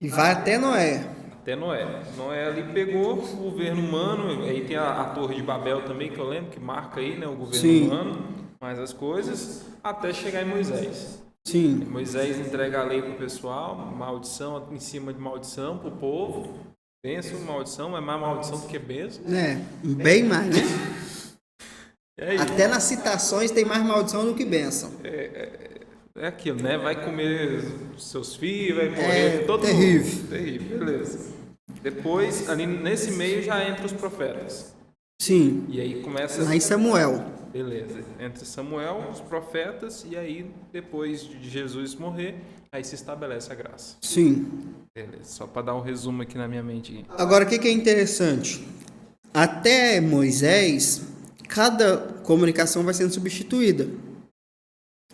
E vai até Noé. Até Noé. Noé ali pegou o governo humano, aí tem a Torre de Babel também, que eu lembro, que marca aí, né, o governo humano, mais as coisas, até chegar em Moisés. Sim. Moisés entrega a lei para o pessoal, maldição em cima de maldição para o povo. Bênção, maldição, é mais maldição do que bênção. Bem mais, né? Até nas citações tem mais maldição do que bênção. é aquilo, né? Vai comer seus filhos, vai morrer todo terrível. mundo. Terrível, beleza. Depois, ali nesse meio já entra os profetas. Sim. E aí começa... Lá em Samuel. Beleza. Entre Samuel, os profetas, e aí depois de Jesus morrer, aí se estabelece a graça. Sim. Beleza. Só para dar um resumo aqui na minha mente. Agora, o que é interessante? Até Moisés, cada comunicação vai sendo substituída.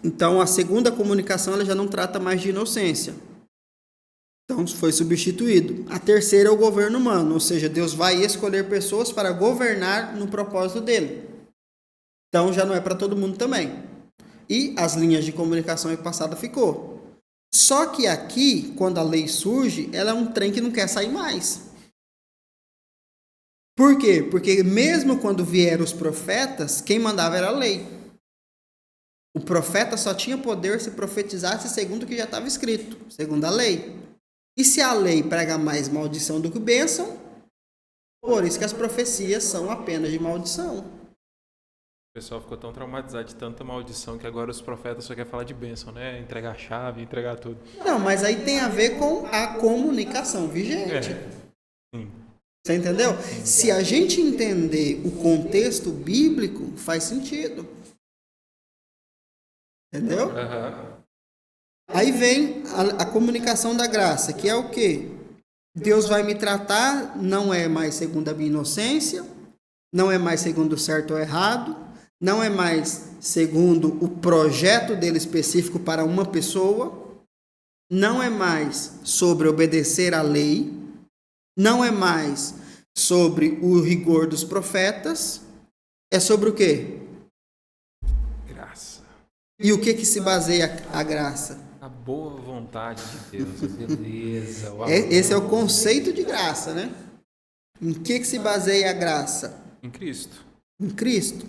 Então, a segunda comunicação ela já não trata mais de inocência. Então, foi substituído. A terceira é o governo humano, ou seja, Deus vai escolher pessoas para governar no propósito dele. Então, já não é para todo mundo também. E as linhas de comunicação passada ficou. Só que aqui, quando a lei surge, ela é um trem que não quer sair mais. Por quê? Porque mesmo quando vieram os profetas, quem mandava era a lei. O profeta só tinha poder se profetizasse segundo o que já estava escrito, segundo a lei. E se a lei prega mais maldição do que bênção, por isso que as profecias são apenas de maldição. O pessoal ficou tão traumatizado de tanta maldição que agora os profetas só querem falar de bênção, né? Entregar a chave, entregar tudo. Não, mas aí tem a ver com a comunicação vigente. Sim. Você entendeu? Se a gente entender o contexto bíblico, faz sentido. Entendeu? Aí vem a comunicação da graça, que é o quê? Deus vai me tratar, não é mais segundo a minha inocência, não é mais segundo o certo ou errado, não é mais segundo o projeto dele específico para uma pessoa, não é mais sobre obedecer à lei, não é mais sobre o rigor dos profetas, é sobre o quê? Graça. E o que se baseia a graça? A boa vontade de Deus, a beleza, o amor. Esse é o conceito de graça, né? Em que se baseia a graça? Em Cristo. Em Cristo.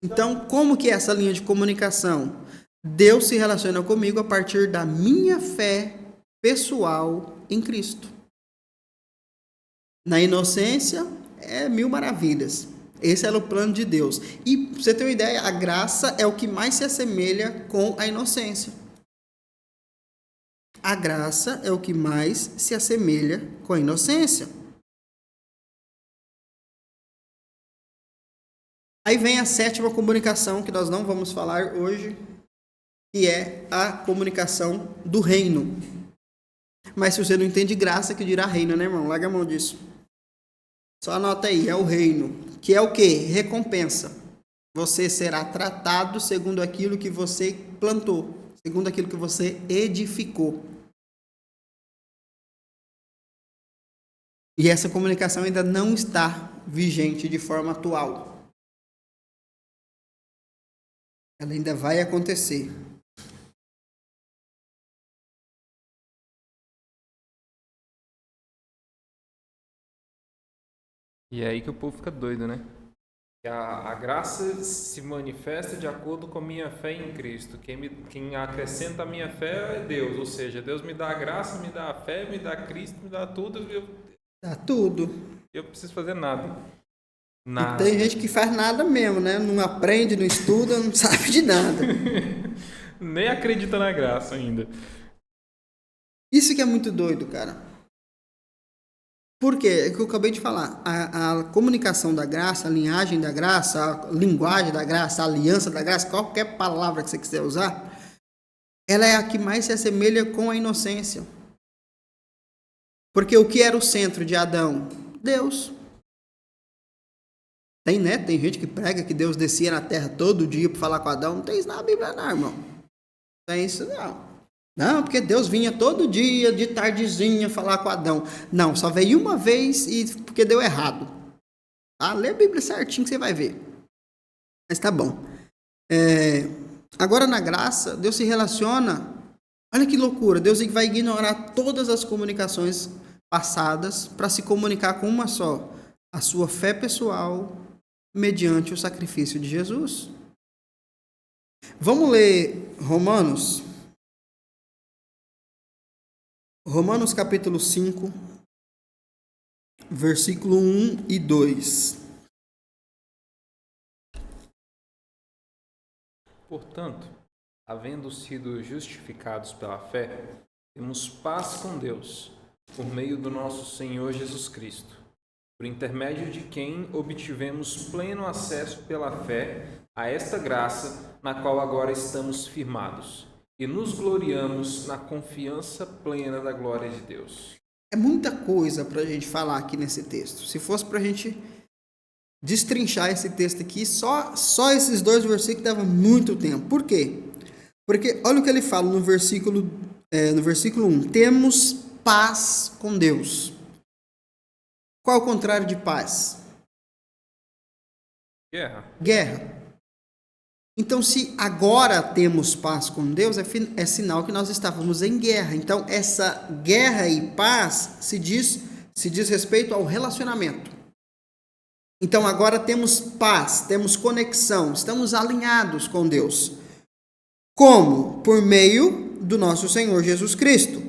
Então, como que é essa linha de comunicação? Deus se relaciona comigo a partir da minha fé pessoal em Cristo. Na inocência, é mil maravilhas. Esse era o plano de Deus. E, pra você ter uma ideia, a graça é o que mais se assemelha com a inocência. A graça é o que mais se assemelha com a inocência. Aí vem a sétima comunicação, que nós não vamos falar hoje, que é a comunicação do reino. Mas se você não entende graça, que dirá reino, né, irmão? Larga a mão disso. Só anota aí, é o reino. Que é o quê? Recompensa. Você será tratado segundo aquilo que você plantou, segundo aquilo que você edificou. E essa comunicação ainda não está vigente de forma atual. Ela ainda vai acontecer. E é aí que o povo fica doido, né? A graça se manifesta de acordo com a minha fé em Cristo. Quem acrescenta a minha fé é Deus. Ou seja, Deus me dá a graça, me dá a fé, me dá Cristo, me dá tudo. Dá tudo. Eu não preciso fazer nada. E tem gente que faz nada mesmo, né? Não aprende, não estuda, não sabe de nada. Nem acredita na graça ainda. Isso que é muito doido, cara. Por quê? É o que eu acabei de falar. A comunicação da graça, a linhagem da graça, a linguagem da graça, a aliança da graça, qualquer palavra que você quiser usar, ela é a que mais se assemelha com a inocência. Porque o que era o centro de Adão? Deus. Tem, né? Tem gente que prega que Deus descia na terra todo dia para falar com Adão. Não tem isso na Bíblia, não, irmão. Não tem isso, não. Não, porque Deus vinha todo dia, de tardezinha, falar com Adão. Não, só veio uma vez e porque deu errado. Ah, lê a Bíblia certinho que você vai ver. Mas tá bom. Agora, na graça, Deus se relaciona. Olha que loucura. Deus vai ignorar todas as comunicações passadas para se comunicar com uma só. A sua fé pessoal mediante o sacrifício de Jesus. Vamos ler Romanos. Romanos capítulo 5, versículo 1 e 2. Portanto, havendo sido justificados pela fé, temos paz com Deus, por meio do nosso Senhor Jesus Cristo, por intermédio de quem obtivemos pleno acesso pela fé a esta graça na qual agora estamos firmados, e nos gloriamos na confiança plena da glória de Deus. É muita coisa para a gente falar aqui nesse texto. Se fosse para a gente destrinchar esse texto aqui, só esses 2 versículos dava muito tempo. Por quê? Porque olha o que ele fala no versículo 1. Temos paz com Deus. Qual é o contrário de paz? Guerra. Então, se agora temos paz com Deus, é sinal que nós estávamos em guerra. Então, essa guerra e paz se diz respeito ao relacionamento. Então, agora temos paz, temos conexão, estamos alinhados com Deus. Como? Por meio do nosso Senhor Jesus Cristo,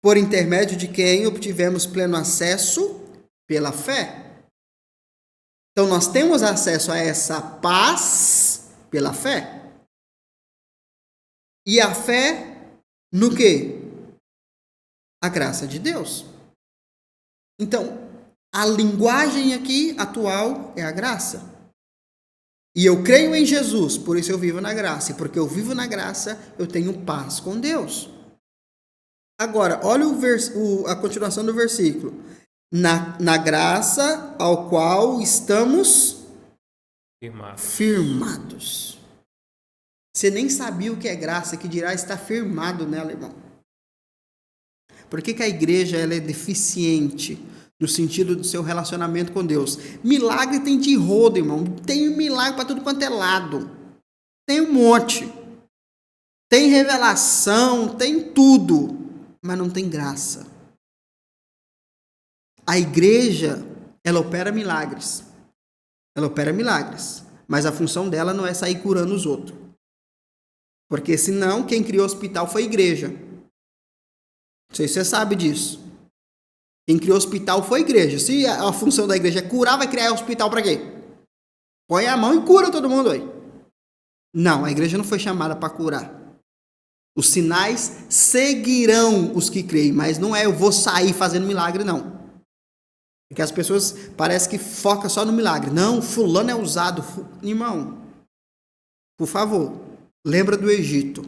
por intermédio de quem obtivemos pleno acesso pela fé. Então, nós temos acesso a essa paz pela fé. E a fé no quê? A graça de Deus. Então, a linguagem aqui atual é a graça. E eu creio em Jesus, por isso eu vivo na graça. E porque eu vivo na graça, eu tenho paz com Deus. Agora, olha a continuação do versículo. Na graça ao qual estamos firmados. Você nem sabia o que é graça, que dirá estar firmado nela, irmão. Por que a igreja ela é deficiente no sentido do seu relacionamento com Deus? Milagre tem de rodo, irmão. Tem milagre para tudo quanto é lado. Tem um monte. Tem revelação, tem tudo. Mas não tem graça. A igreja, ela opera milagres. Mas a função dela não é sair curando os outros. Porque senão, quem criou o hospital foi a igreja. Não sei se você sabe disso. Quem criou o hospital foi a igreja. Se a função da igreja é curar, vai criar hospital para quê? Põe a mão e cura todo mundo aí. Não, a igreja não foi chamada para curar. Os sinais seguirão os que creem, mas não é eu vou sair fazendo milagre, não. Porque as pessoas parecem que focam só no milagre. Não, fulano é usado. Irmão, por favor, lembra do Egito.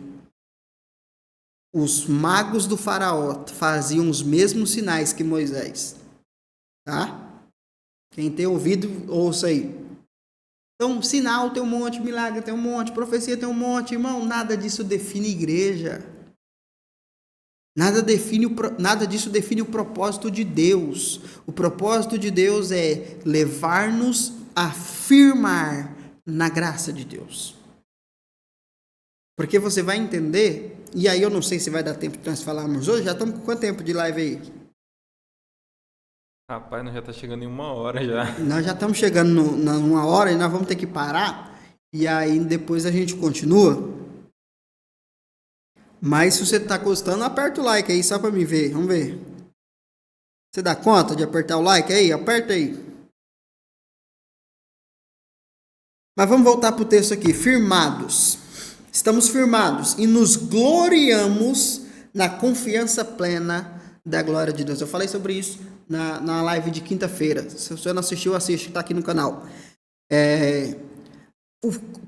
Os magos do faraó faziam os mesmos sinais que Moisés. Tá? Quem tem ouvido, ouça aí. Então, sinal tem um monte, milagre tem um monte, profecia tem um monte. Irmão, nada disso define igreja. Nada disso define o propósito de Deus. O propósito de Deus é levar-nos a firmar na graça de Deus. Porque você vai entender, e aí eu não sei se vai dar tempo de nós falarmos hoje, já estamos com quanto tempo de live aí? Rapaz, nós já está chegando em 1 hora já. Nós já estamos chegando numa hora e nós vamos ter que parar, e aí depois a gente continua. Mas se você está gostando, aperta o like aí só para me ver. Vamos ver. Você dá conta de apertar o like aí? Aperta aí. Mas vamos voltar para o texto aqui. Firmados. Estamos firmados e nos gloriamos na confiança plena da glória de Deus. Eu falei sobre isso na live de quinta-feira. Se você não assistiu, assiste, está aqui no canal.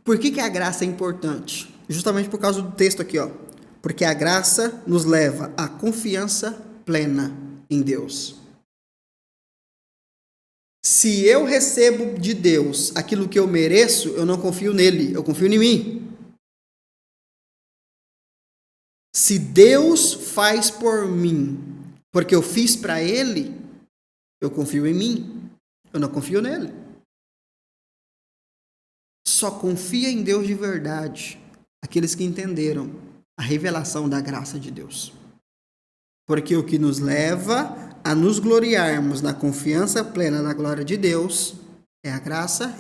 Por que a graça é importante? Justamente por causa do texto aqui, ó. Porque a graça nos leva à confiança plena em Deus. Se eu recebo de Deus aquilo que eu mereço, eu não confio nele, eu confio em mim. Se Deus faz por mim, porque eu fiz para ele, eu confio em mim, eu não confio nele. Só confia em Deus de verdade aqueles que entenderam a revelação da graça de Deus. Porque o que nos leva a nos gloriarmos na confiança plena na glória de Deus é a graça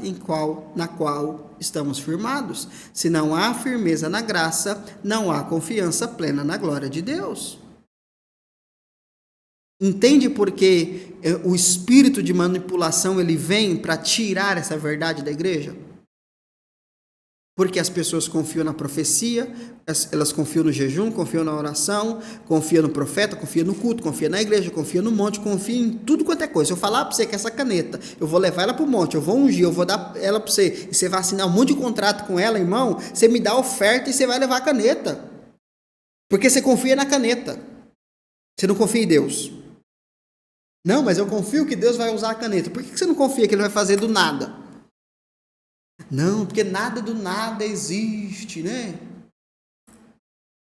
na qual estamos firmados. Se não há firmeza na graça, não há confiança plena na glória de Deus. Entende por que o espírito de manipulação ele vem para tirar essa verdade da igreja? Porque as pessoas confiam na profecia, elas confiam no jejum, confiam na oração, confiam no profeta, confiam no culto, confiam na igreja, confiam no monte, confiam em tudo quanto é coisa. Se eu falar para você que essa caneta, eu vou levar ela para o monte, eu vou ungir, eu vou dar ela para você, e você vai assinar um monte de contrato com ela, irmão, você me dá a oferta e você vai levar a caneta. Porque você confia na caneta. Você não confia em Deus. Não, mas eu confio que Deus vai usar a caneta. Por que você não confia que Ele vai fazer do nada? Não, porque nada do nada existe, né?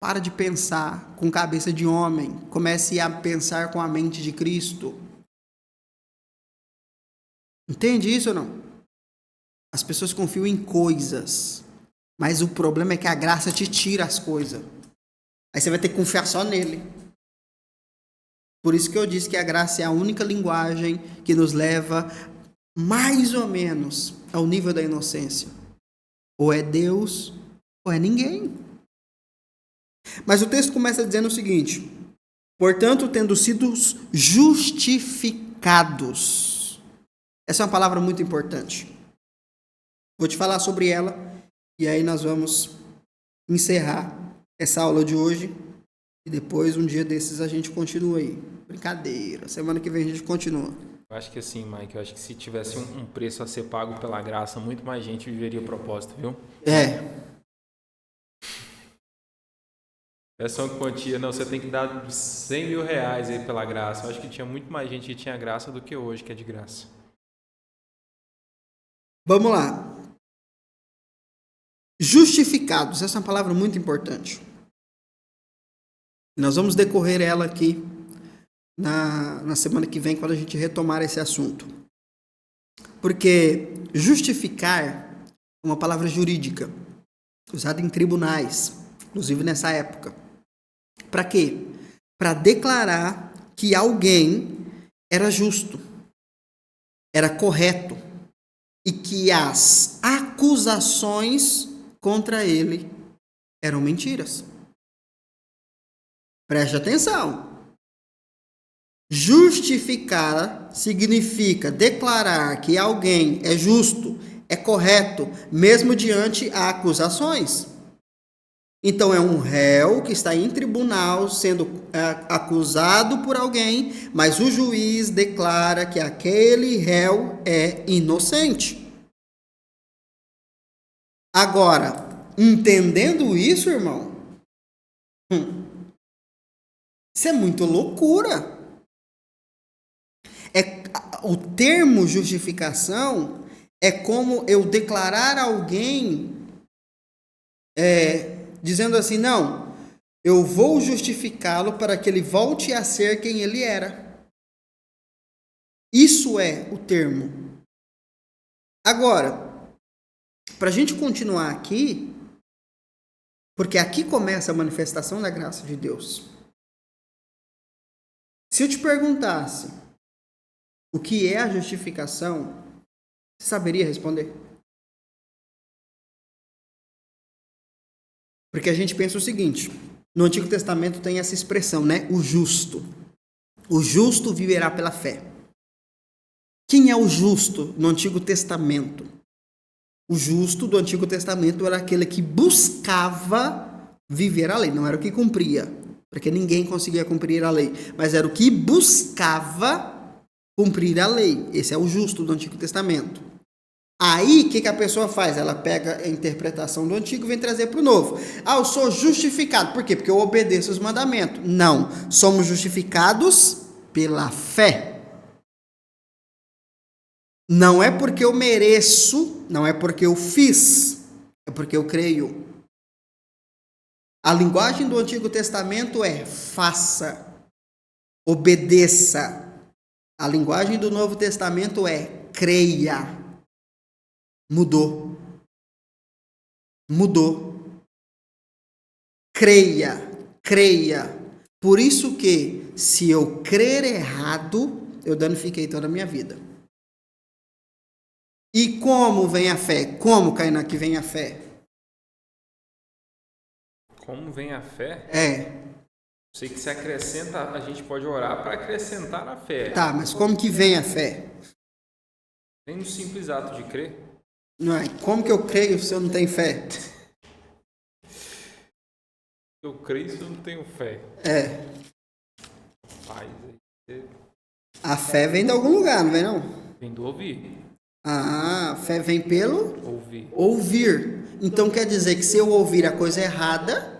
Para de pensar com cabeça de homem. Comece a pensar com a mente de Cristo. Entende isso ou não? As pessoas confiam em coisas. Mas o problema é que a graça te tira as coisas. Aí você vai ter que confiar só nele. Por isso que eu disse que a graça é a única linguagem que nos leva mais ou menos ao nível da inocência. Ou é Deus, ou é ninguém. Mas o texto começa dizendo o seguinte: portanto, tendo sido justificados. Essa é uma palavra muito importante. Vou te falar sobre ela e aí nós vamos encerrar essa aula de hoje. E depois, um dia desses, a gente continua aí. Brincadeira. Semana que vem a gente continua. Eu acho que assim, Mike, eu acho que se tivesse um preço a ser pago pela graça, muito mais gente viveria o propósito, viu? Essa é uma quantia, não, você tem que dar 100 mil reais aí pela graça. Eu acho que tinha muito mais gente que tinha graça do que hoje, que é de graça. Vamos lá. Justificados. Essa é uma palavra muito importante. Nós vamos decorrer ela aqui na semana que vem, quando a gente retomar esse assunto. Porque justificar é uma palavra jurídica, usada em tribunais, inclusive nessa época. Para quê? Para declarar que alguém era justo, era correto, e que as acusações contra ele eram mentiras. Preste atenção. Justificar significa declarar que alguém é justo, é correto, mesmo diante de acusações. Então, é um réu que está em tribunal sendo acusado por alguém, mas o juiz declara que aquele réu é inocente. Agora, entendendo isso, irmão, isso é muito loucura. O termo justificação é como eu declarar alguém dizendo assim, não, eu vou justificá-lo para que ele volte a ser quem ele era. Isso é o termo. Agora, para a gente continuar aqui, porque aqui começa a manifestação da graça de Deus. Se eu te perguntasse o que é a justificação, você saberia responder? Porque a gente pensa o seguinte, no Antigo Testamento tem essa expressão, né? O justo. O justo viverá pela fé. Quem é o justo no Antigo Testamento? O justo do Antigo Testamento era aquele que buscava viver a lei, não era o que cumpria, porque ninguém conseguia cumprir a lei, mas era o que buscava cumprir a lei. Esse é o justo do Antigo Testamento. Aí, o que a pessoa faz? Ela pega a interpretação do Antigo e vem trazer para o Novo. Eu sou justificado. Por quê? Porque eu obedeço os mandamentos. Não. Somos justificados pela fé. Não é porque eu mereço, não é porque eu fiz, é porque eu creio. A linguagem do Antigo Testamento é faça, obedeça. A linguagem do Novo Testamento é creia. Mudou. Creia. Por isso que, se eu crer errado, eu danifiquei toda a minha vida. E como vem a fé? Como, Kainan, que vem a fé? Como vem a fé? É. Sei que se acrescenta, a gente pode orar para acrescentar a fé. Tá, mas como que vem a fé? Vem no simples ato de crer. Não é? Como que eu creio se eu não tenho fé? Eu creio se eu não tenho fé. É. Paz, A fé vem de algum lugar, não vem não? vem do ouvir. Ah, a fé vem pelo Ouvir. ouvir. Então quer dizer que se eu ouvir a coisa errada,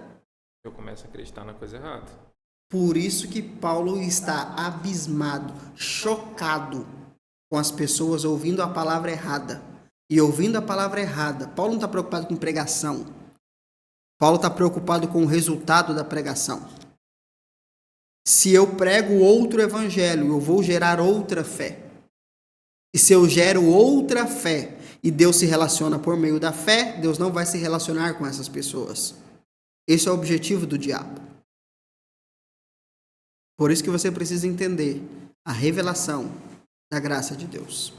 Eu começo a acreditar na coisa errada. por isso que Paulo está abismado, chocado com as pessoas ouvindo a palavra errada. E ouvindo a palavra errada. Paulo não está preocupado com pregação. Paulo está preocupado com o resultado da pregação. Se eu prego outro evangelho, eu vou gerar outra fé. E se eu gero outra fé e Deus se relaciona por meio da fé, Deus não vai se relacionar com essas pessoas. Esse é o objetivo do diabo. Por isso que você precisa entender a revelação da graça de Deus.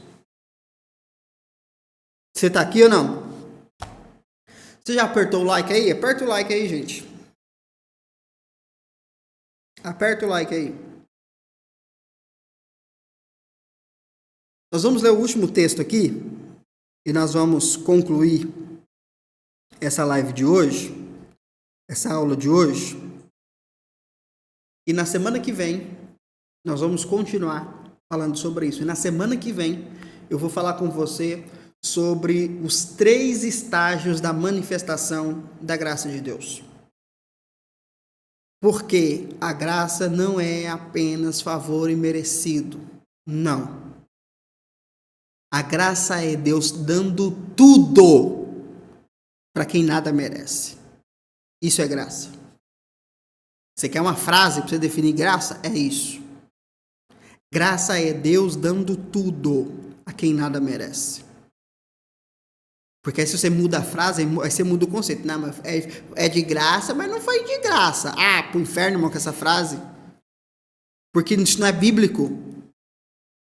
Você está aqui ou não? Você já apertou o like aí? Aperta o like aí, gente. Aperta o like aí. Nós vamos ler o último texto aqui e nós vamos concluir essa live de hoje, essa aula de hoje. E na semana que vem, nós vamos continuar falando sobre isso. E na semana que vem, eu vou falar com você sobre os 3 estágios da manifestação da graça de Deus. Porque a graça não é apenas favor imerecido. Não. A graça é Deus dando tudo para quem nada merece. Isso é graça. Você quer uma frase para você definir graça? É isso. Graça é Deus dando tudo a quem nada merece. Porque aí se você muda a frase, aí você muda o conceito. Não, mas é de graça, mas não foi de graça. Ah, pro inferno, irmão, com essa frase. Porque isso não é bíblico.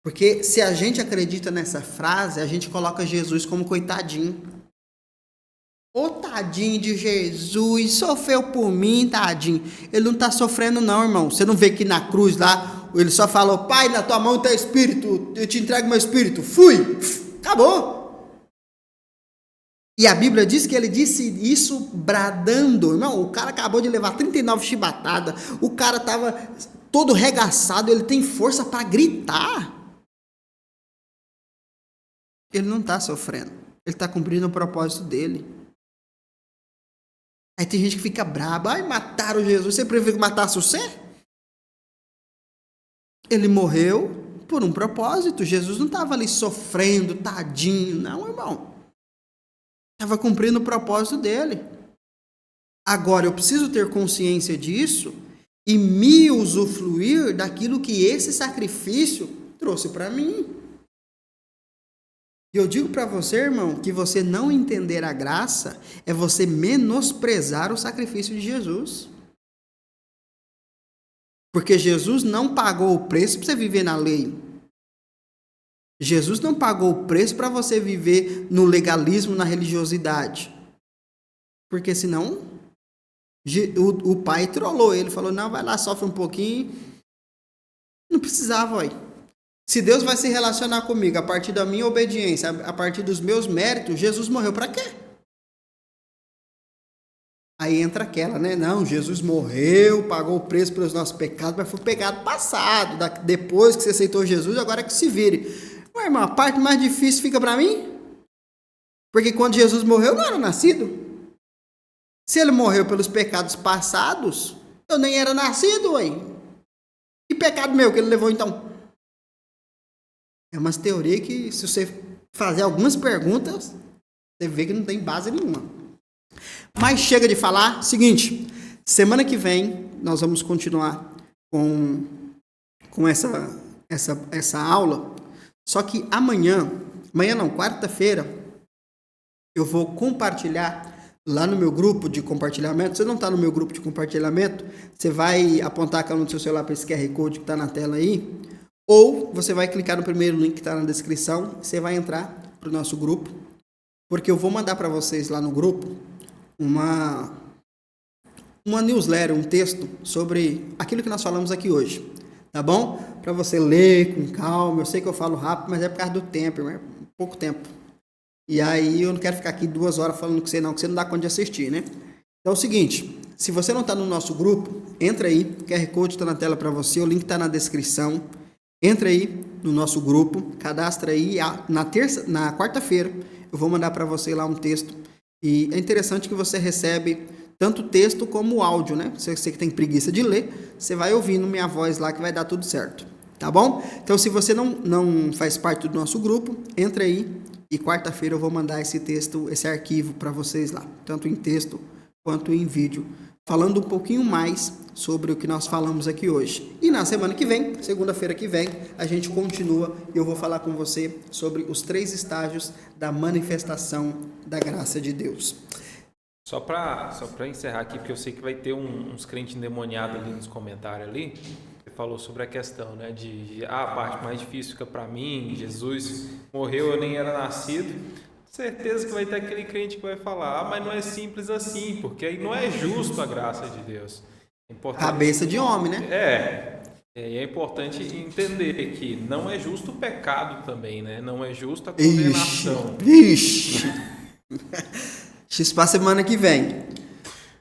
Porque se a gente acredita nessa frase, a gente coloca Jesus como coitadinho. Ô tadinho de Jesus, sofreu por mim, tadinho. Ele não está sofrendo não, irmão. Você não vê que na cruz lá, ele só falou, Pai, na tua mão está espírito, eu te entrego meu espírito. Fui, acabou. E a Bíblia diz que ele disse isso bradando. Irmão, o cara acabou de levar 39 chibatadas, o cara estava todo regaçado, ele tem força para gritar. Ele não está sofrendo, ele está cumprindo o propósito dele. Aí tem gente que fica braba, ai, mataram Jesus, você prefere que matasse você? Ele morreu por um propósito, Jesus não estava ali sofrendo, tadinho, não, irmão. Estava cumprindo o propósito dele. Agora, eu preciso ter consciência disso e me usufruir daquilo que esse sacrifício trouxe para mim. E eu digo para você, irmão, que você não entender a graça é você menosprezar o sacrifício de Jesus. Porque Jesus não pagou o preço para você viver na lei. Jesus não pagou o preço para você viver no legalismo, na religiosidade. Porque senão o pai trollou ele, falou, não, vai lá, sofre um pouquinho. Não precisava, olha. Se Deus vai se relacionar comigo a partir da minha obediência, a partir dos meus méritos, Jesus morreu para quê? Aí entra aquela, né? Não, Jesus morreu, pagou o preço pelos nossos pecados, mas foi pecado passado. Depois que você aceitou Jesus, agora é que se vire. Ué, irmão, a parte mais difícil fica para mim? Porque quando Jesus morreu, eu não era nascido. Se ele morreu pelos pecados passados, eu nem era nascido, ué. Que pecado meu que ele levou então? É uma teoria que, se você fazer algumas perguntas, você vê que não tem base nenhuma. Mas chega de falar. Seguinte, semana que vem nós vamos continuar com essa aula. Só que amanhã não, quarta-feira, eu vou compartilhar lá no meu grupo de compartilhamento. Você não está no meu grupo de compartilhamento, você vai apontar a câmera do seu celular para esse QR Code que está na tela aí. Ou você vai clicar no primeiro link que está na descrição, você vai entrar para o nosso grupo, porque eu vou mandar para vocês lá no grupo uma newsletter, um texto sobre aquilo que nós falamos aqui hoje, tá bom? Para você ler com calma, eu sei que eu falo rápido, mas é por causa do tempo, pouco tempo. E aí eu não quero ficar aqui 2 horas falando com você não, que você não dá conta de assistir, né? Então é o seguinte, se você não está no nosso grupo, entra aí, o QR Code está na tela para você, o link está na descrição. Entra aí no nosso grupo, cadastra aí, na quarta-feira eu vou mandar para você lá um texto. E é interessante que você recebe tanto texto como áudio, né? Você que tem preguiça de ler, você vai ouvindo minha voz lá que vai dar tudo certo, tá bom? Então se você não faz parte do nosso grupo, entra aí e quarta-feira eu vou mandar esse texto, esse arquivo para vocês lá, tanto em texto quanto em vídeo, falando um pouquinho mais sobre o que nós falamos aqui hoje. E na semana que vem, segunda-feira que vem, a gente continua e eu vou falar com você sobre os 3 estágios da manifestação da graça de Deus. Só para encerrar aqui, porque eu sei que vai ter uns crentes endemoniados ali nos comentários ali. Você falou sobre a questão, né, a parte mais difícil fica para mim, Jesus morreu, eu nem era nascido. Certeza que vai ter aquele crente que vai falar, mas não é simples assim, porque aí não é justo a graça de Deus. Cabeça de homem, né? É importante entender que não é justo o pecado também, né? Não é justo a condenação. Ixi. X para semana que vem.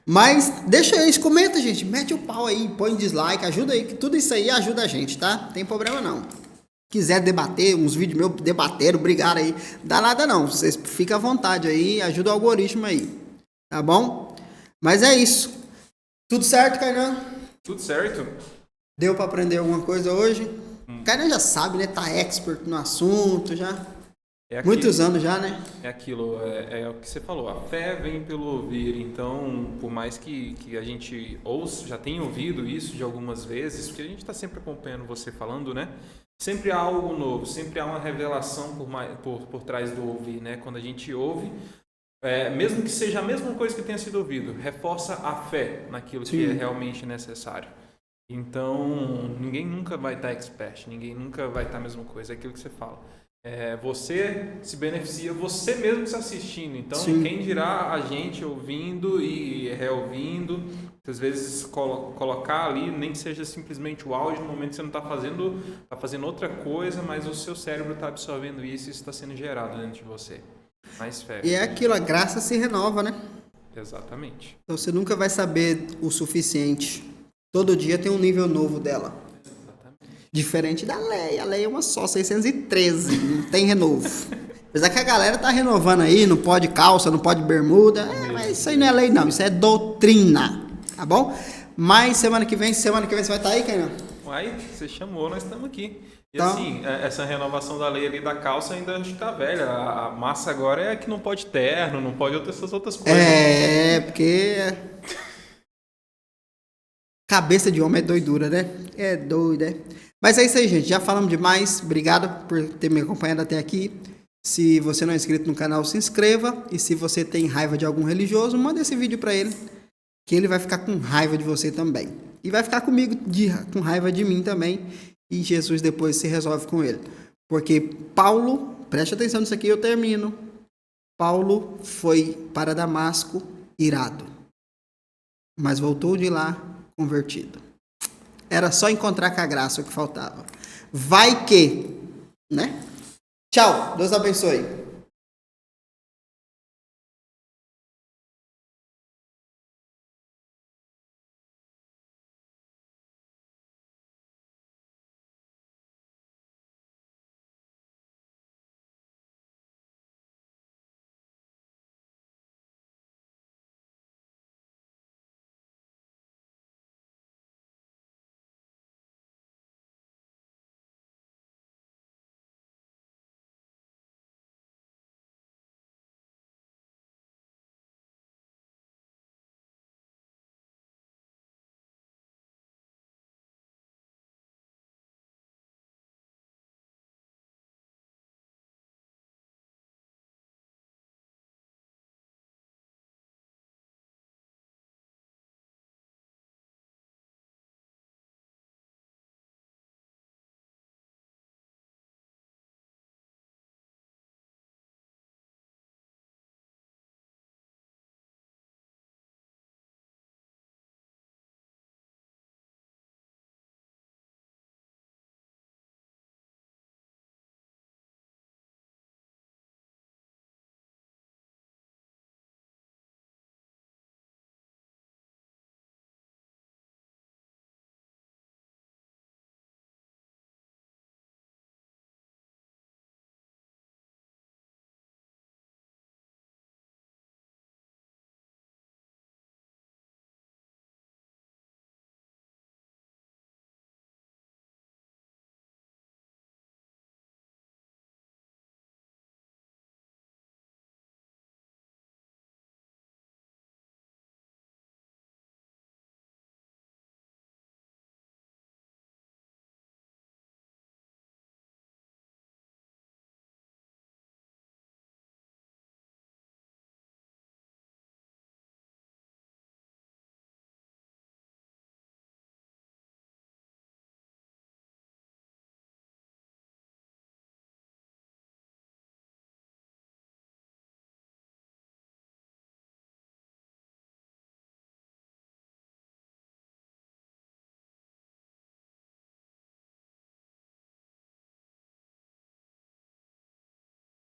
Mas deixa aí, comenta, gente, mete o pau aí, põe dislike, ajuda aí, que tudo isso aí ajuda a gente, tá? Não tem problema não. Quiser debater, uns vídeos meus debateram, brigaram aí, dá nada não, vocês ficam à vontade aí, ajuda o algoritmo aí, tá bom? Mas é isso. Tudo certo, Kainan? Tudo certo. Deu para aprender alguma coisa hoje? Kainan já sabe, né? Tá expert no assunto já. Muitos anos já, né? É aquilo, é o que você falou, a fé vem pelo ouvir, então por mais que a gente ouça, já tenha ouvido isso de algumas vezes, porque a gente está sempre acompanhando você falando, né? Sempre há algo novo, sempre há uma revelação por trás do ouvir, né? Quando a gente ouve, mesmo que seja a mesma coisa que tenha sido ouvido, reforça a fé naquilo que é realmente necessário. Então, ninguém nunca vai estar expert, ninguém nunca vai estar a mesma coisa, é aquilo que você fala. Você se beneficia, você mesmo se assistindo. Então, quem dirá a gente ouvindo e reouvindo, às vezes colocar ali, nem que seja simplesmente o áudio, no momento que você não está fazendo outra coisa, mas o seu cérebro está absorvendo isso e isso está sendo gerado dentro de você. Mais fé. E é aquilo, a graça se renova, né? Exatamente. Então você nunca vai saber o suficiente. Todo dia tem um nível novo dela. Diferente da lei. A lei é uma só, 613. Não tem renovo. Apesar que a galera tá renovando aí, não pode calça, não pode bermuda. Mas isso aí não é lei não, isso é doutrina. Tá bom? Mas semana que vem você vai estar aí, Kainan? Uai, você chamou, nós estamos aqui. E então, assim, essa renovação da lei ali da calça ainda acho que tá velha. A massa agora é que não pode terno, não pode essas outras coisas. Porque... Cabeça de homem é doidura, né? É doido, né? Mas é isso aí, gente. Já falamos demais. Obrigado por ter me acompanhado até aqui. Se você não é inscrito no canal, se inscreva. E se você tem raiva de algum religioso, manda esse vídeo para ele, que ele vai ficar com raiva de você também. E vai ficar comigo com raiva de mim também. E Jesus depois se resolve com ele. Porque Paulo, preste atenção nisso aqui, eu termino. Paulo foi para Damasco irado, mas voltou de lá convertido. Era só encontrar com a graça o que faltava. Vai que, né? Tchau, Deus abençoe.